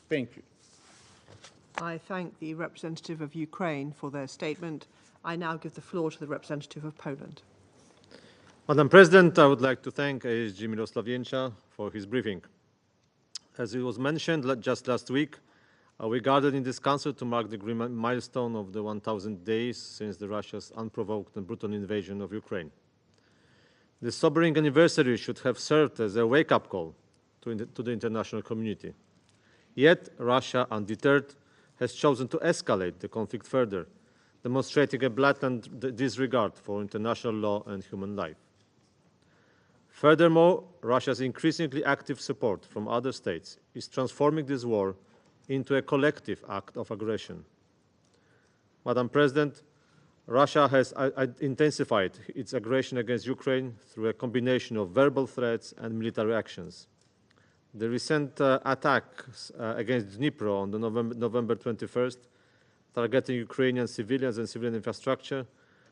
Thank you. I thank the representative of Ukraine for their statement. I now give the floor to the representative of Poland. Madam President, I would like to thank ASG Mirosław Jęcia for his briefing. As it was mentioned just last week, we gathered in this council to mark the milestone of the 1,000 days since Russia's unprovoked and brutal invasion of Ukraine. This sobering anniversary should have served as a wake-up call to the international community. Yet, Russia, undeterred, has chosen to escalate the conflict further, demonstrating a blatant disregard for international law and human life. Furthermore, Russia's increasingly active support from other states is transforming this war into a collective act of aggression. Madam President, Russia has intensified its aggression against Ukraine through a combination of verbal threats and military actions. The recent attacks against Dnipro on the November 21st, targeting Ukrainian civilians and civilian infrastructure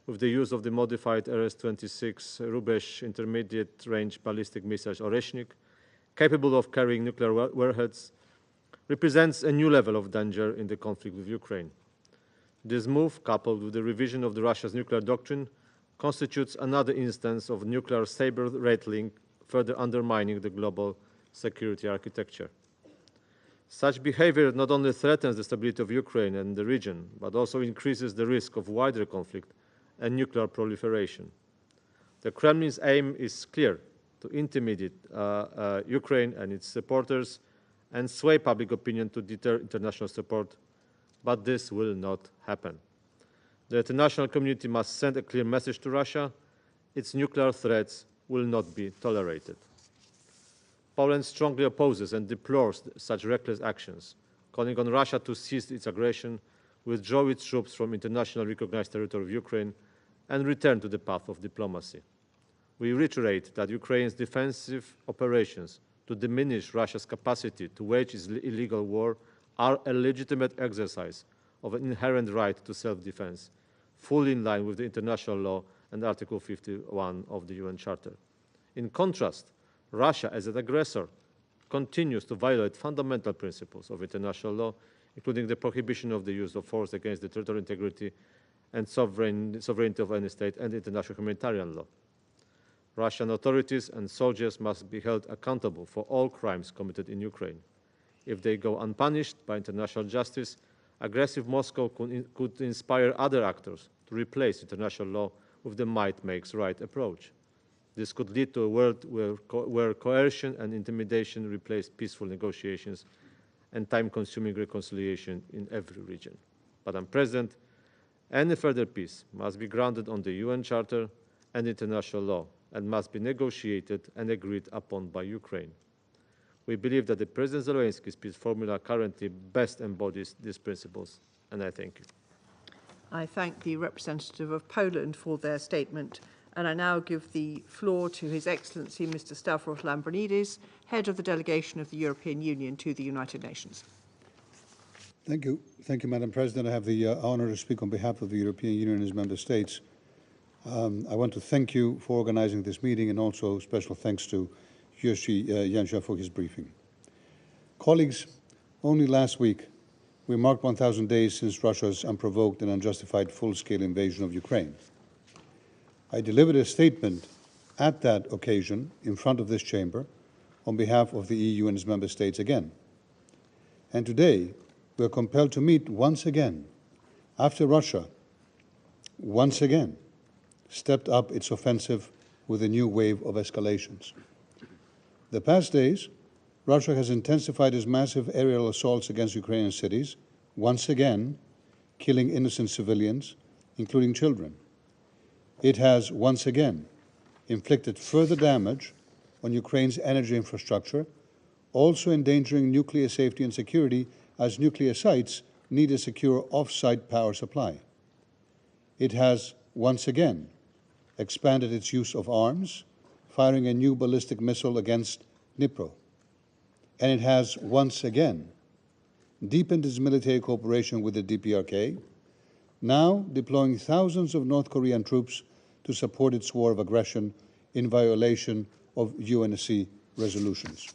with the use of the modified RS-26 Rubesh intermediate-range ballistic missiles Oreshnik, capable of carrying nuclear warheads, represents a new level of danger in the conflict with Ukraine. This move, coupled with the revision of Russia's nuclear doctrine, constitutes another instance of nuclear saber-rattling, further undermining the global security architecture. Such behavior not only threatens the stability of Ukraine and the region, but also increases the risk of wider conflict and nuclear proliferation. The Kremlin's aim is clear: to intimidate Ukraine and its supporters and sway public opinion to deter international support, but this will not happen. The international community must send a clear message to Russia: its nuclear threats will not be tolerated. Poland strongly opposes and deplores such reckless actions, calling on Russia to cease its aggression, withdraw its troops from internationally recognized territory of Ukraine, and return to the path of diplomacy. We reiterate that Ukraine's defensive operations to diminish Russia's capacity to wage its illegal war are a legitimate exercise of an inherent right to self-defense, fully in line with the international law and Article 51 of the UN Charter. In contrast, Russia, as an aggressor, continues to violate fundamental principles of international law, including the prohibition of the use of force against the territorial integrity and sovereignty of any state and international humanitarian law. Russian authorities and soldiers must be held accountable for all crimes committed in Ukraine. If they go unpunished by international justice, aggressive Moscow could inspire other actors to replace international law with the might makes right approach. This could lead to a world where coercion and intimidation replace peaceful negotiations and time-consuming reconciliation in every region. Madam President, any further peace must be grounded on the UN Charter and international law and must be negotiated and agreed upon by Ukraine. We believe that the President Zelensky's peace formula currently best embodies these principles, and I thank you. I thank the representative of Poland for their statement, and I now give the floor to His Excellency Mr. Stavros Lambrinidis, Head of the Delegation of the European Union to the United Nations. Thank you. Thank you, Madam President. I have the honor to speak on behalf of the European Union and its member states. I want to thank you for organizing this meeting, and also special thanks to Jerzy Jęcia for his briefing. Colleagues, only last week, we marked 1,000 days since Russia's unprovoked and unjustified full-scale invasion of Ukraine. I delivered a statement at that occasion in front of this chamber on behalf of the EU and its member states again. And today, we are compelled to meet once again after Russia, once again, stepped up its offensive with a new wave of escalations. The past days, Russia has intensified its massive aerial assaults against Ukrainian cities, once again killing innocent civilians, including children. It has once again inflicted further damage on Ukraine's energy infrastructure, also endangering nuclear safety and security as nuclear sites need a secure off-site power supply. It has once again expanded its use of arms, firing a new ballistic missile against Dnipro. And it has once again deepened its military cooperation with the DPRK, now deploying thousands of North Korean troops to support its war of aggression in violation of UNSC resolutions.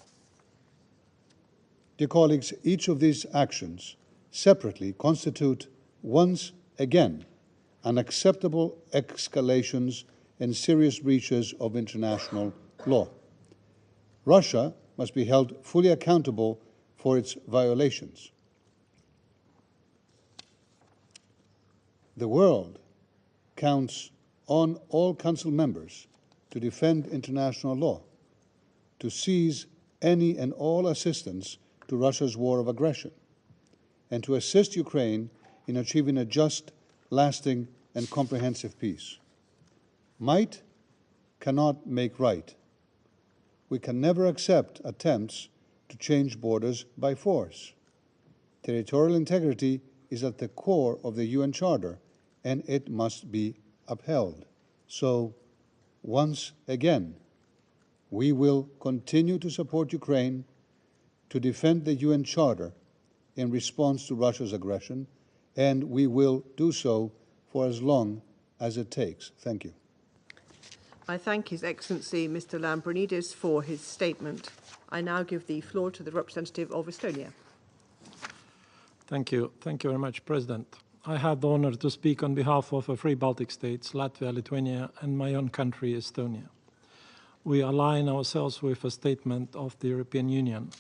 Dear colleagues, each of these actions separately constitute once again unacceptable escalations and serious breaches of international law. Russia must be held fully accountable for its violations. The world counts on all Council members to defend international law, to seize any and all assistance to Russia's war of aggression, and to assist Ukraine in achieving a just, lasting, and comprehensive peace. Might cannot make right. We can never accept attempts to change borders by force. Territorial integrity is at the core of the UN Charter, and it must be upheld. So, once again, we will continue to support Ukraine to defend the UN Charter in response to Russia's aggression, and we will do so for as long as it takes. Thank you. I thank His Excellency Mr. Lambrinidis for his statement. I now give the floor to the representative of Estonia. Thank you. Thank you very much, President. I had the honor to speak on behalf of the three Baltic states, Latvia, Lithuania, and my own country, Estonia. We align ourselves with a statement of the European Union.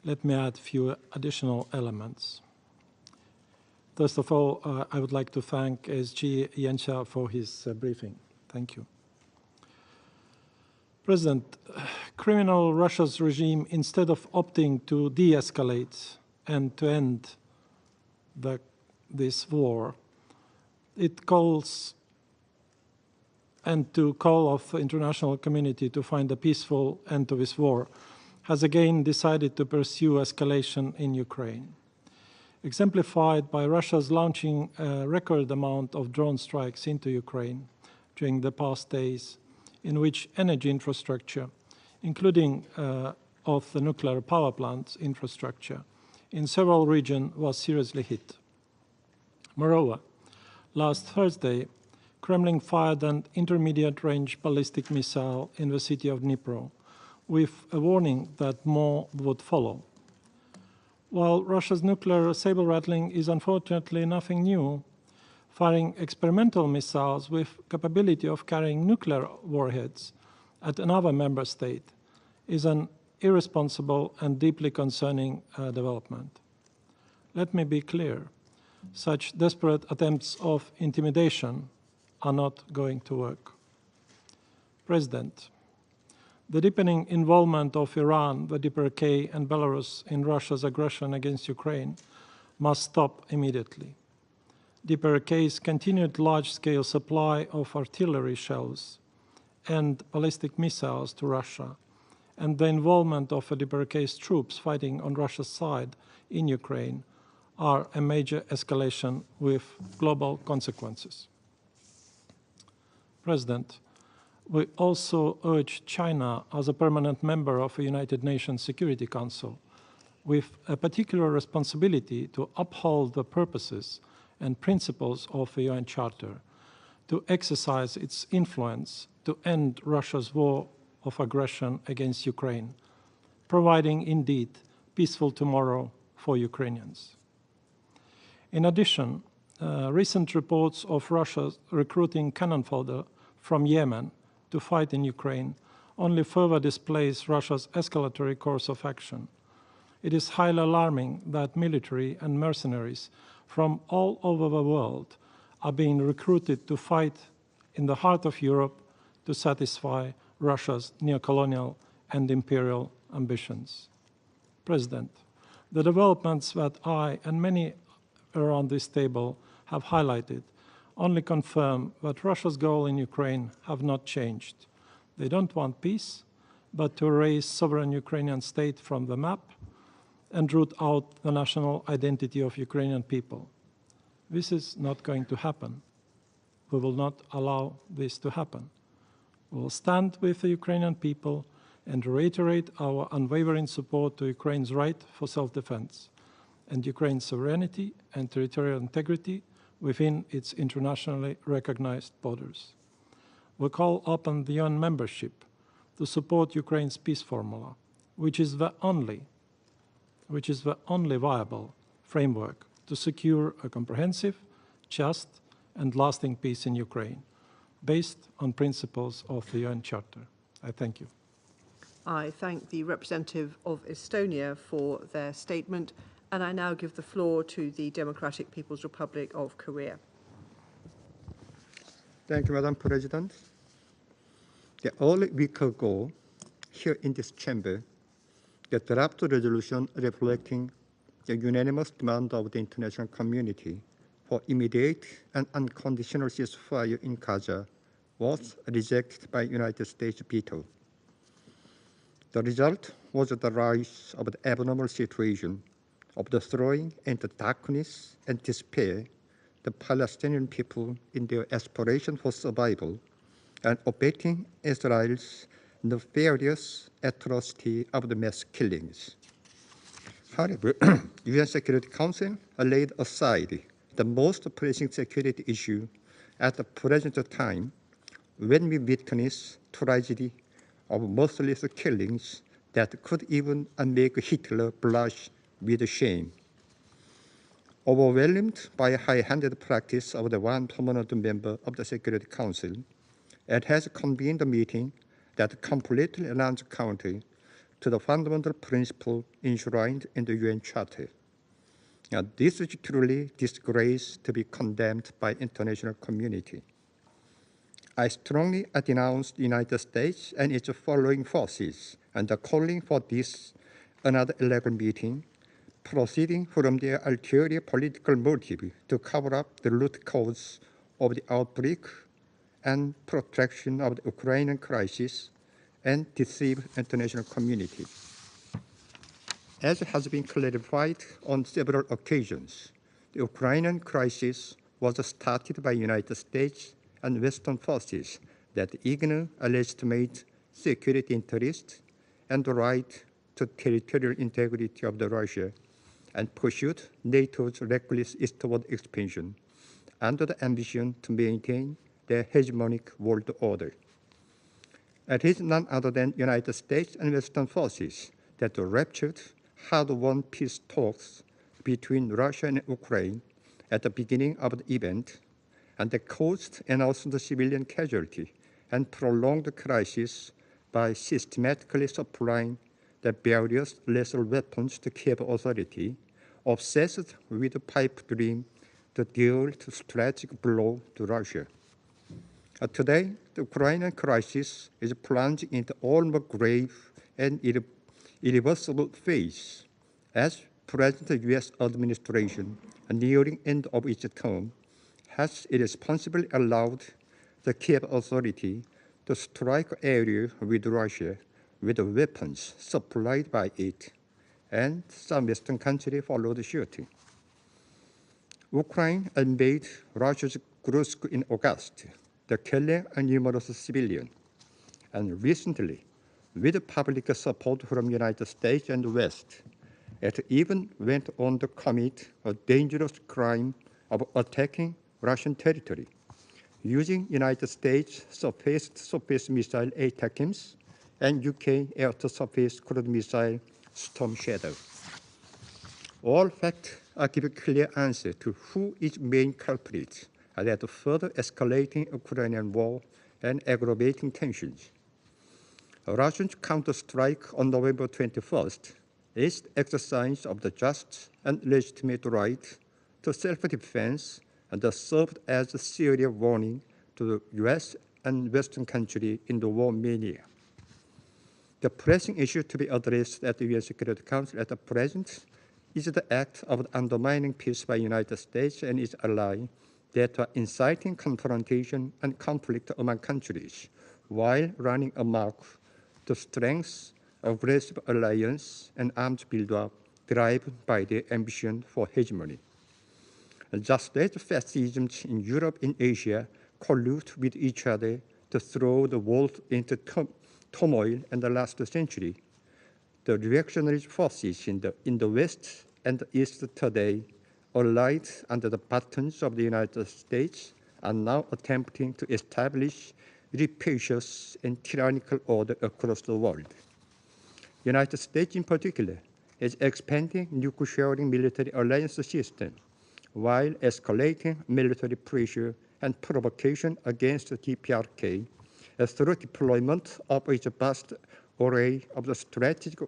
Let me add a few additional elements. First of all, I would like to thank SG Jenscha for his briefing. Thank you. President, criminal Russia's regime, instead of opting to de-escalate and to end this war, it calls and to call of the international community to find a peaceful end to this war, has again decided to pursue escalation in Ukraine, exemplified by Russia's launching a record amount of drone strikes into Ukraine during the past days, in which energy infrastructure, including of the nuclear power plants infrastructure, in several regions was seriously hit. Moreover, last Thursday, Kremlin fired an intermediate-range ballistic missile in the city of Dnipro, with a warning that more would follow. While Russia's nuclear saber-rattling is unfortunately nothing new, firing experimental missiles with capability of carrying nuclear warheads at another member state is an irresponsible and deeply concerning development. Let me be clear. Such desperate attempts of intimidation are not going to work. President, the deepening involvement of Iran, the DPRK, and Belarus in Russia's aggression against Ukraine must stop immediately. DPRK's continued large-scale supply of artillery shells and ballistic missiles to Russia, and the involvement of the DPRK's troops fighting on Russia's side in Ukraine are a major escalation with global consequences. President, we also urge China as a permanent member of the United Nations Security Council with a particular responsibility to uphold the purposes and principles of the UN Charter, to exercise its influence to end Russia's war of aggression against Ukraine, providing indeed peaceful tomorrow for Ukrainians. In addition, recent reports of Russia recruiting cannon fodder from Yemen to fight in Ukraine only further displays Russia's escalatory course of action. It is highly alarming that military and mercenaries from all over the world are being recruited to fight in the heart of Europe to satisfy Russia's neocolonial and imperial ambitions. President, the developments that I and many around this table have highlighted only confirm that Russia's goals in Ukraine have not changed. They don't want peace, but to erase sovereign Ukrainian state from the map and root out the national identity of Ukrainian people. This is not going to happen. We will not allow this to happen. We will stand with the Ukrainian people and reiterate our unwavering support to Ukraine's right for self-defense and Ukraine's sovereignty and territorial integrity within its internationally recognized borders. We call upon the UN membership to support Ukraine's peace formula, which is the only viable framework to secure a comprehensive, just, and lasting peace in Ukraine, based on principles of the UN Charter. I thank you. I thank the representative of Estonia for their statement, and I now give the floor to the Democratic People's Republic of Korea. Thank you, Madam President. Only a week ago, here in this chamber, the draft resolution reflecting the unanimous demand of the international community for immediate and unconditional ceasefire in Gaza was rejected by United States veto. The result was the rise of the abnormal situation of the throwing into darkness and despair the Palestinian people in their aspiration for survival and abetting Israel's nefarious atrocity of the mass killings. However, UN Security Council laid aside the most pressing security issue at the present time when we witness tragedy of merciless killings that could even make Hitler blush with shame. Overwhelmed by a high-handed practice of the one permanent member of the Security Council, it has convened a meeting that completely runs counter to the fundamental principle enshrined in the UN Charter. Now, this is truly disgrace to be condemned by international community. I strongly denounce the United States and its following forces and are calling for this another illegal meeting, proceeding from their ulterior political motive to cover up the root cause of the outbreak and protraction of the Ukrainian crisis and deceive international community. As has been clarified on several occasions, the Ukrainian crisis was started by United States and Western forces that ignore legitimate security interests and the right to territorial integrity of Russia and pursued NATO's reckless eastward expansion under the ambition to maintain their hegemonic world order. It is none other than United States and Western forces that ruptured hard-won peace talks between Russia and Ukraine at the beginning of the event, and that caused announced civilian casualty and prolonged the crisis by systematically supplying the various lethal weapons to Kiev authority, obsessed with the pipe dream to deal a strategic blow to Russia. Today, the Ukrainian crisis is plunging into almost grave and irreversible phase as present U.S. administration, nearing end of its term, has irresponsibly allowed the Kiev authority to strike area with Russia with weapons supplied by it, and some Western countries followed suit. Ukraine invaded Russia's Kursk in August, the killing of numerous civilians, and recently, with public support from the United States and the West, it even went on to commit a dangerous crime of attacking Russian territory, using United States surface-to-surface missile ATACMS and UK air-to-surface cruise missile Storm Shadow. All facts give a clear answer to who is main culprit that further escalating Ukrainian war and aggravating tensions. Russia's counterstrike on November 21st is the exercise of the just and legitimate right to self-defense and served as a serious warning to the US and Western countries in the war mania. The pressing issue to be addressed at the UN Security Council at the present is the act of undermining peace by the United States and its allies that are inciting confrontation and conflict among countries while running amok to strengthen aggressive alliance and arms buildup driven by their ambition for hegemony. Just as fascisms in Europe and Asia collude with each other to throw the world into turmoil in the last century, the reactionary forces in the West and the East today, allied under the buttons of the United States, are now attempting to establish rapacious and tyrannical order across the world. The United States in particular is expanding nuclear-sharing military alliance system while escalating military pressure and provocation against the DPRK through deployment of its vast array of the strategic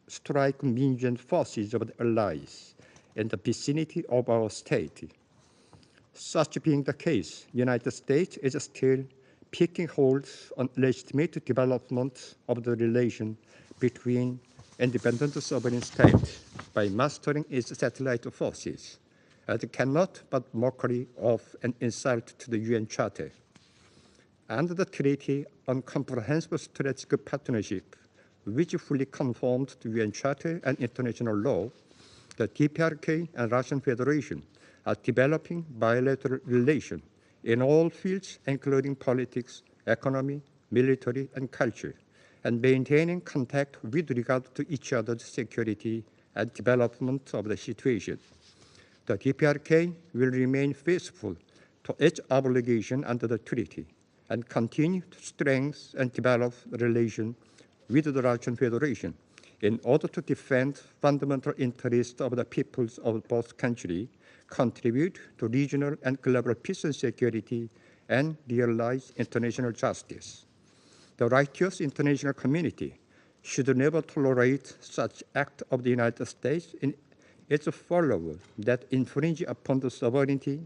strike means and forces of the allies in the vicinity of our state. Such being the case, the United States is still picking holes on legitimate development of the relation between independent sovereign states by mastering its satellite forces. It cannot but mockery of an insult to the UN Charter. Under the Treaty on Comprehensive Strategic Partnership, which fully conformed to UN Charter and international law, the DPRK and Russian Federation are developing bilateral relations in all fields, including politics, economy, military, and culture, and maintaining contact with regard to each other's security and development of the situation. The DPRK will remain faithful to its obligation under the treaty and continue to strengthen and develop relations with the Russian Federation in order to defend fundamental interests of the peoples of both countries, contribute to regional and global peace and security, and realize international justice. The righteous international community should never tolerate such acts of the United States in its followers that infringe upon the sovereignty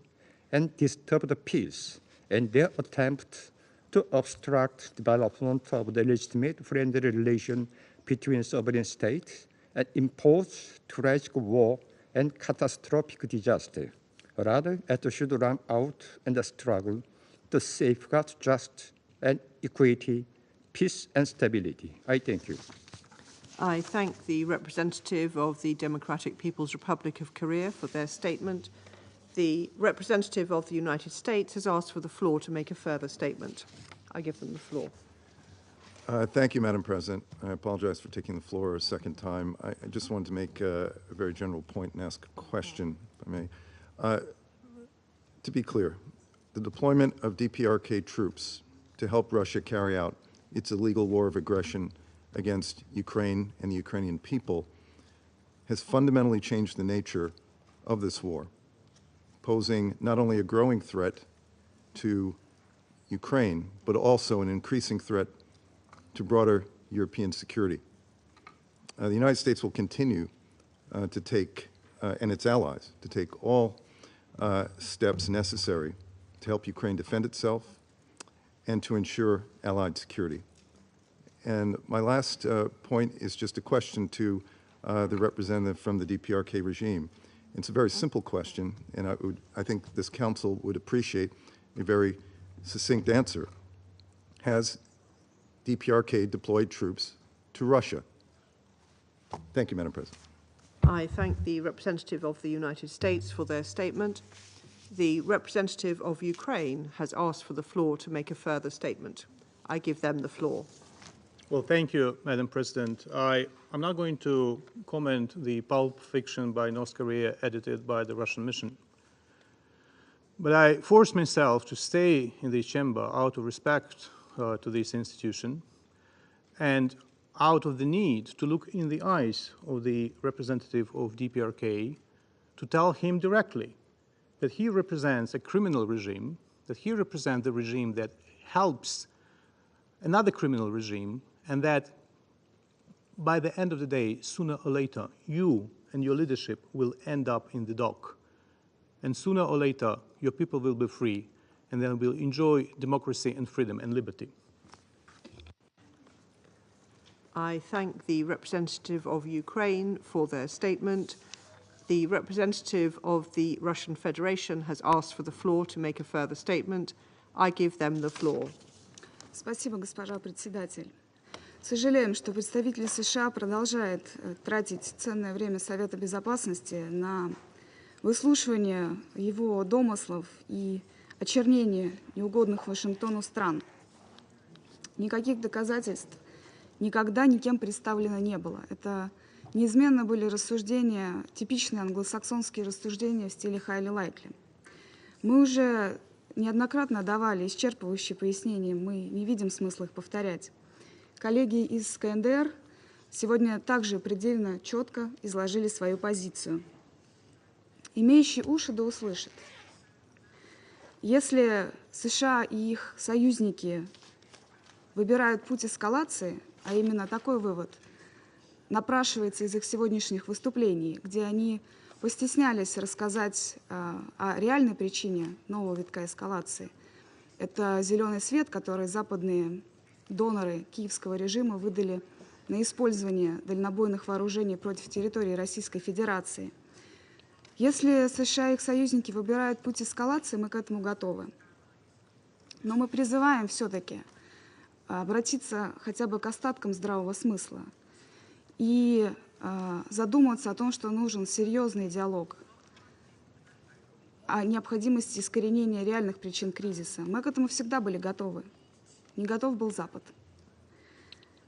and disturb the peace in their attempt to obstruct development of the legitimate friendly relation between sovereign states and impose tragic war and catastrophic disaster. Rather, it should run out in the struggle to safeguard justice and equity, peace and stability. I thank you. I thank the representative of the Democratic People's Republic of Korea for their statement. The representative of the United States has asked for the floor to make a further statement. I give them the floor. Thank you, Madam President. I apologize for taking the floor a second time. I just wanted to make a very general point and ask a question, if I may. To be clear, the deployment of DPRK troops to help Russia carry out its illegal war of aggression against Ukraine and the Ukrainian people has fundamentally changed the nature of this war, posing not only a growing threat to Ukraine, but also an increasing threat to broader European security. The United States will continue to take, and its allies, to take all steps necessary to help Ukraine defend itself and to ensure allied security. And my last point is just a question to the representative from the DPRK regime. It's a very simple question, and I think this Council would appreciate a very succinct answer. Has DPRK deployed troops to Russia? Thank you, Madam President. I thank the representative of the United States for their statement. The representative of Ukraine has asked for the floor to make a further statement. I give them the floor. Well, thank you, Madam President. I'm not going to comment the pulp fiction by North Korea edited by the Russian mission. But I forced myself to stay in the chamber out of respect to this institution. And out of the need to look in the eyes of the representative of DPRK, to tell him directly that he represents a criminal regime, that he represents the regime that helps another criminal regime, and that by the end of the day, sooner or later, you and your leadership will end up in the dock. And sooner or later, your people will be free, and then will enjoy democracy and freedom and liberty. I thank the representative of Ukraine for their statement. The representative of the Russian Federation has asked for the floor to make a further statement. I give them the floor. Спасибо, госпожа председатель. Сожалеем, что представитель США продолжает тратить ценное время Совета Безопасности на выслушивание его домыслов и очернение неугодных Вашингтону стран. Никаких доказательств никогда никем представлено не было. Это неизменно были рассуждения, типичные англосаксонские рассуждения в стиле highly likely. Мы уже неоднократно давали исчерпывающие пояснения, мы не видим смысла их повторять. Коллеги из КНДР сегодня также предельно четко изложили свою позицию. Имеющие уши да услышат. Если США и их союзники выбирают путь эскалации, а именно такой вывод напрашивается из их сегодняшних выступлений, где они постеснялись рассказать о реальной причине нового витка эскалации. Это зеленый свет, который западные доноры киевского режима выдали на использование дальнобойных вооружений против территории Российской Федерации. Если США и их союзники выбирают путь эскалации, мы к этому готовы. Но мы призываем все-таки обратиться хотя бы к остаткам здравого смысла и задуматься о том, что нужен серьезный диалог о необходимости искоренения реальных причин кризиса. Мы к этому всегда были готовы. Не готов был Запад.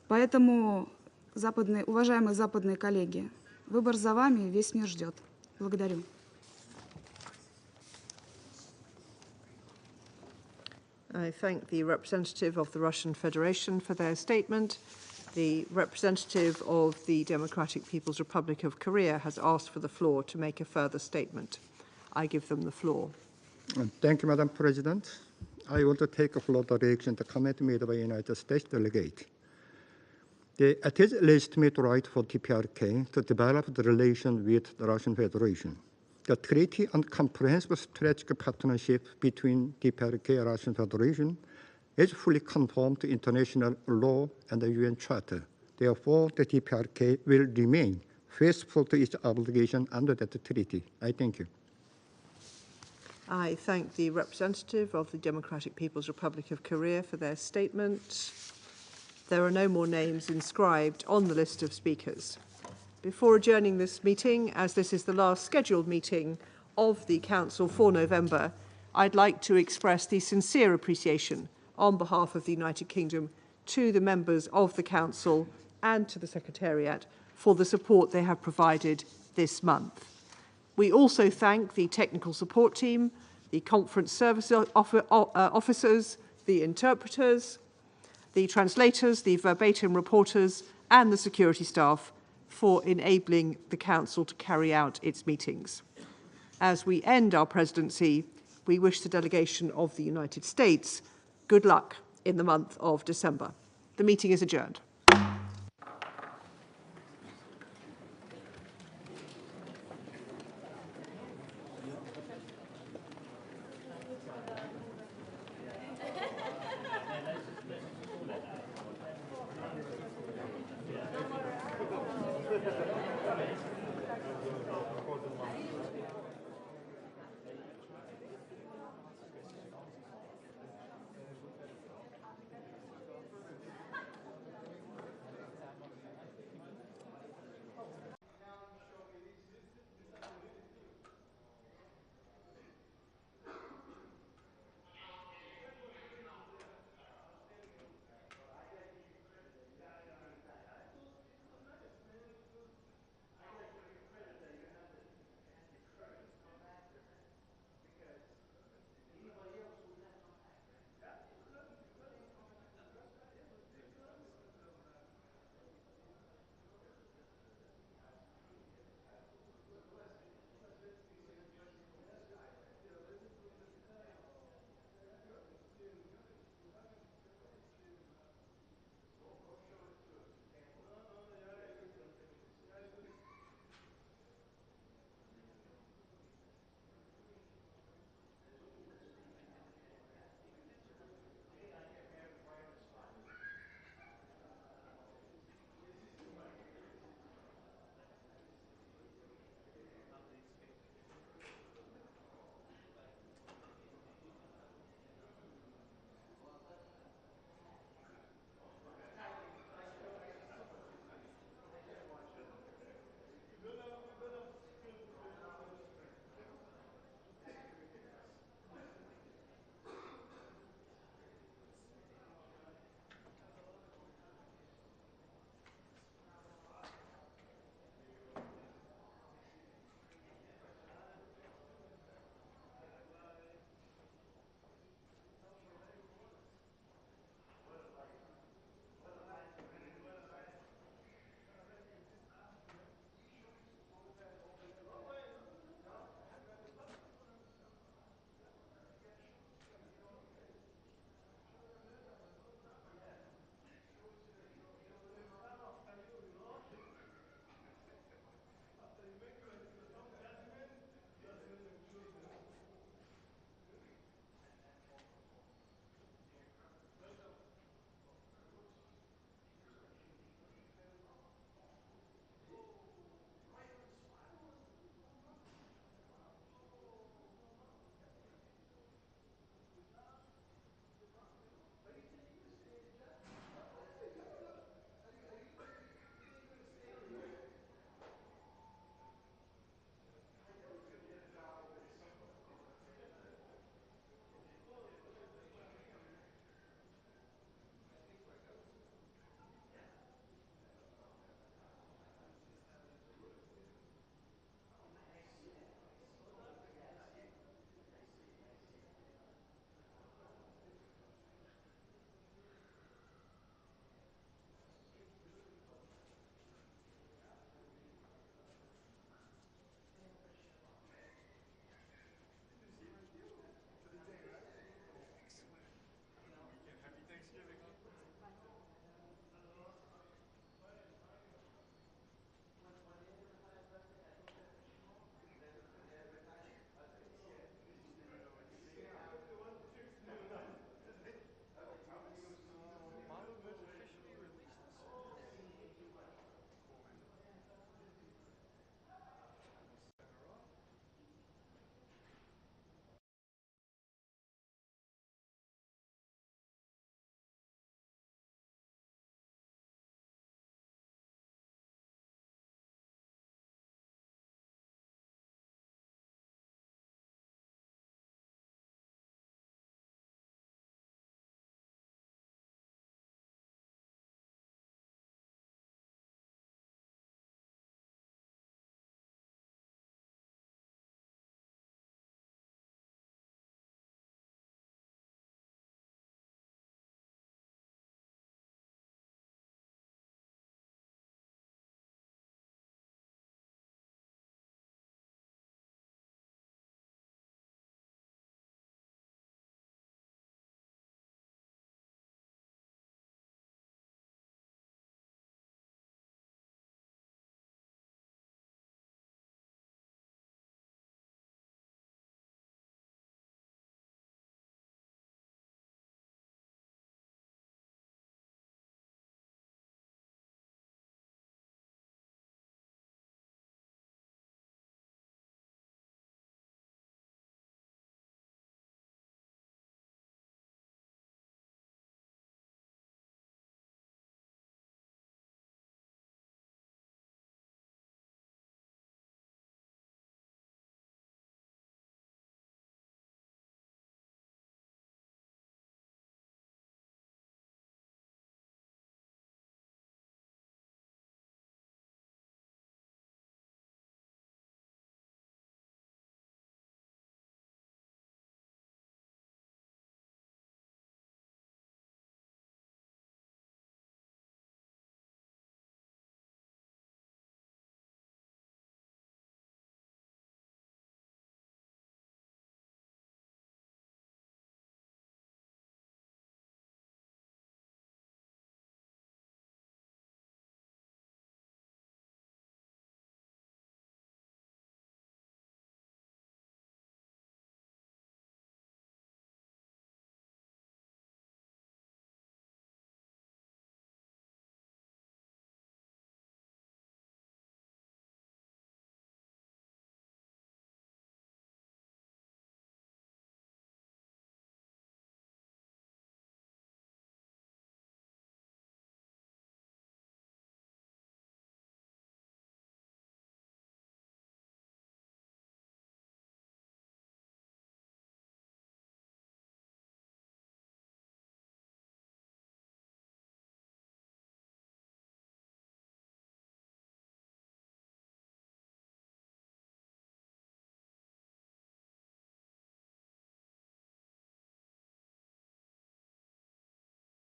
Поэтому, уважаемые западные коллеги, выбор за вами, весь мир ждет. Благодарю. I thank the representative of the Russian Federation for their statement. The representative of the Democratic People's Republic of Korea has asked for the floor to make a further statement. I give them the floor. Thank you, Madam President. I want to take a floor to reaction the comment made by United States delegate. It is legitimate right for DPRK to develop the relation with the Russian Federation. The treaty and comprehensive strategic partnership between DPRK and Russian Federation is fully conform to international law and the UN Charter. Therefore, the DPRK will remain faithful to its obligation under that treaty. I thank you. I thank the representative of the Democratic People's Republic of Korea for their statement. There are no more names inscribed on the list of speakers. Before adjourning this meeting, as this is the last scheduled meeting of the Council for November, I'd like to express the sincere appreciation on behalf of the United Kingdom to the members of the Council and to the Secretariat for the support they have provided this month. We also thank the technical support team, the conference service officers, the interpreters, the translators, the verbatim reporters, and the security staff for enabling the Council to carry out its meetings. As we end our presidency, we wish the delegation of the United States good luck in the month of December. The meeting is adjourned.